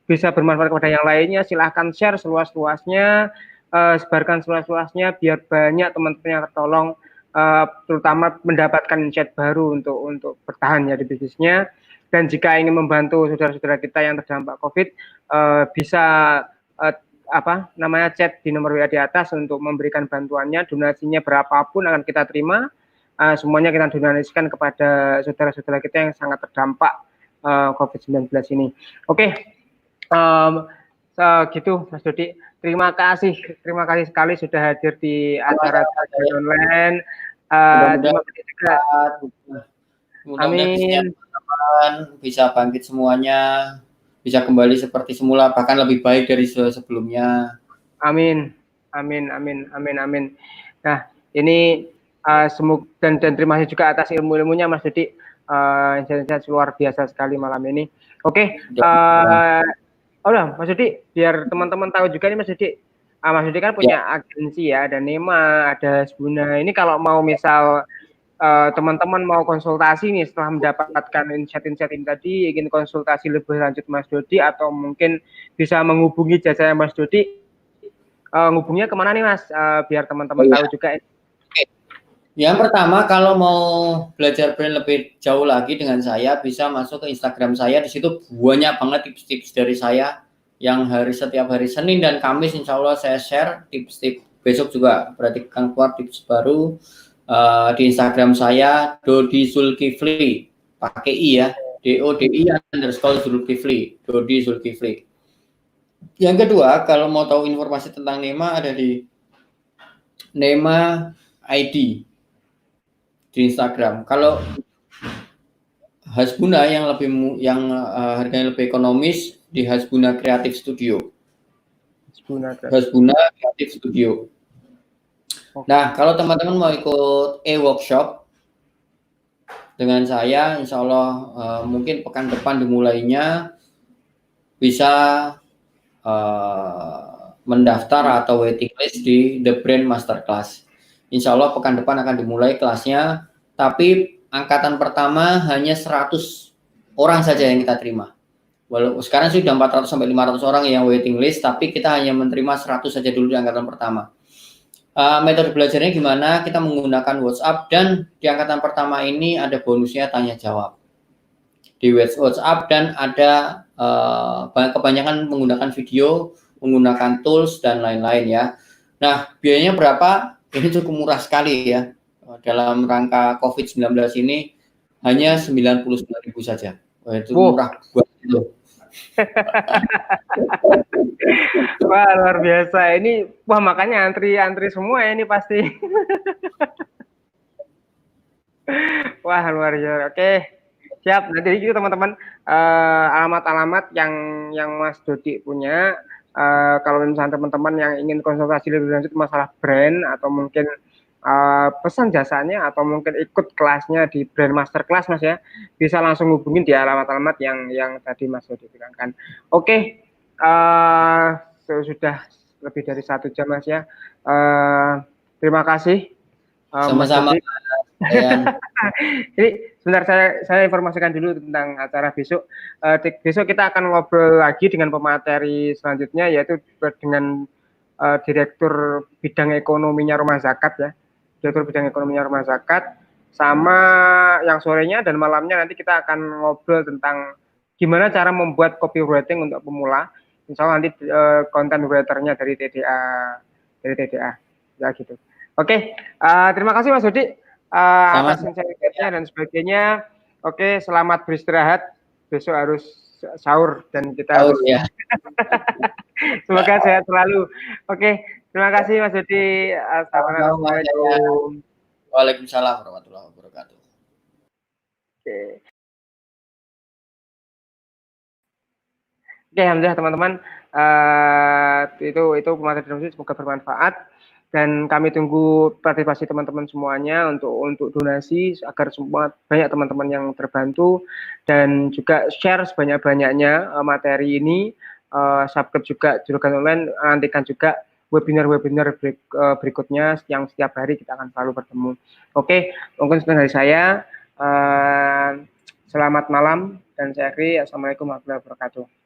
bisa bermanfaat kepada yang lainnya, silahkan share seluas-luasnya, sebarkan seluas-luasnya biar banyak teman-teman yang tertolong, terutama mendapatkan insight baru untuk bertahan ya di bisnisnya. Dan jika ingin membantu saudara-saudara kita yang terdampak COVID, bisa chat di nomor WA di atas untuk memberikan bantuannya. Donasinya berapapun akan kita terima. Semuanya kita donasikan kepada saudara-saudara kita yang sangat terdampak COVID-19 ini. Oke. Gitu Mas Dodi, terima kasih sekali sudah hadir di acara online. Terima kasih juga. Amin. Bisa bangkit semuanya, bisa kembali seperti semula, bahkan lebih baik dari sebelumnya. Amin. Nah, ini semoga dan terima kasih juga atas ilmu-ilmunya Mas Dodi. Luar biasa sekali malam ini. Oke. Oh lah, Mas Dudi, biar teman-teman tahu juga nih Mas Dudi. Mas Dudi kan Ya, punya agensi ya, ada Nema, ada Hasbuna. Ini kalau mau misal teman-teman mau konsultasi nih setelah mendapatkan insight-insight ini tadi, ingin konsultasi lebih lanjut Mas Dodi atau mungkin bisa menghubungi jasa Mas Dodi, ngubungnya kemana nih Mas? Biar oh teman-teman ya. tahu juga. Oke. Yang pertama, kalau mau belajar brand lebih jauh lagi dengan saya, bisa masuk ke Instagram saya. Di situ banyak banget tips-tips dari saya yang setiap hari Senin dan Kamis, insya Allah saya share tips-tips. Besok juga berarti akan keluar tips baru di Instagram saya, Dodi Zulkifli, pakai I ya, DODI_Zulkifli, Dodi Zulkifli. Yang kedua, kalau mau tahu informasi tentang Nema, ada di Nema ID di Instagram. Kalau Hasbuna harganya lebih ekonomis di Hasbuna Creative Studio. Hasbuna Creative Studio. Nah, kalau teman-teman mau ikut e-workshop dengan saya, insya Allah mungkin pekan depan dimulainya, bisa mendaftar atau waiting list di The Brand Masterclass. Insya Allah pekan depan akan dimulai kelasnya, tapi angkatan pertama hanya 100 orang saja yang kita terima. Walaupun sekarang sudah 400 sampai 500 orang yang waiting list, tapi kita hanya menerima 100 saja dulu di angkatan pertama. Metode belajarnya gimana? Kita menggunakan WhatsApp, dan di angkatan pertama ini ada bonusnya tanya jawab di WhatsApp, dan ada kebanyakan menggunakan video, menggunakan tools dan lain-lain ya. Nah, biayanya berapa? Ini cukup murah sekali ya. Dalam rangka COVID-19 ini hanya 99.000 saja. Itu murah buat itu. Wah, luar biasa. Ini makanya antri semua ya ini pasti. Wah, luar biasa. Oke. Siap. Nanti itu teman-teman alamat-alamat yang Mas Dodi punya. Kalau misalnya teman-teman yang ingin konsultasi lebih lanjut masalah brand atau mungkin pesan jasanya atau mungkin ikut kelasnya di Brand Masterclass Mas ya, bisa langsung hubungin di alamat-alamat yang tadi Mas Dodi bilangkan. Oke, sudah lebih dari 1 jam Mas ya. Terima kasih Mas Sama-sama. Dodi. Jadi sebentar saya informasikan dulu tentang acara besok. Besok kita akan ngobrol lagi dengan pemateri selanjutnya, yaitu dengan Direktur Bidang Ekonominya Rumah Zakat ya. Direktur Bidang Ekonominya Rumah Zakat. Sama yang sorenya dan malamnya nanti kita akan ngobrol tentang gimana cara membuat copywriting untuk pemula. Insya Allah nanti content writernya dari TDA ya gitu. Oke, terima kasih Mas Dodi atas insight-nya dan sebagainya. Oke, selamat beristirahat. Besok harus sahur dan kita harus ya. Semoga sehat selalu. Oke, terima kasih Mas Dodi. Assalamualaikum. Waalaikumsalam warahmatullahi wabarakatuh. Oke. Oke, alhamdulillah teman-teman. Itu pemateri semoga bermanfaat. Dan kami tunggu partisipasi teman-teman semuanya untuk donasi agar semua banyak teman-teman yang terbantu, dan juga share sebanyak-banyaknya materi ini. Subscribe juga Juragan Online, nantikan juga webinar-webinar berikutnya yang setiap hari kita akan selalu bertemu. Oke, mungkin sekian dari saya. Selamat malam dan saya akhiri. Assalamualaikum warahmatullahi wabarakatuh.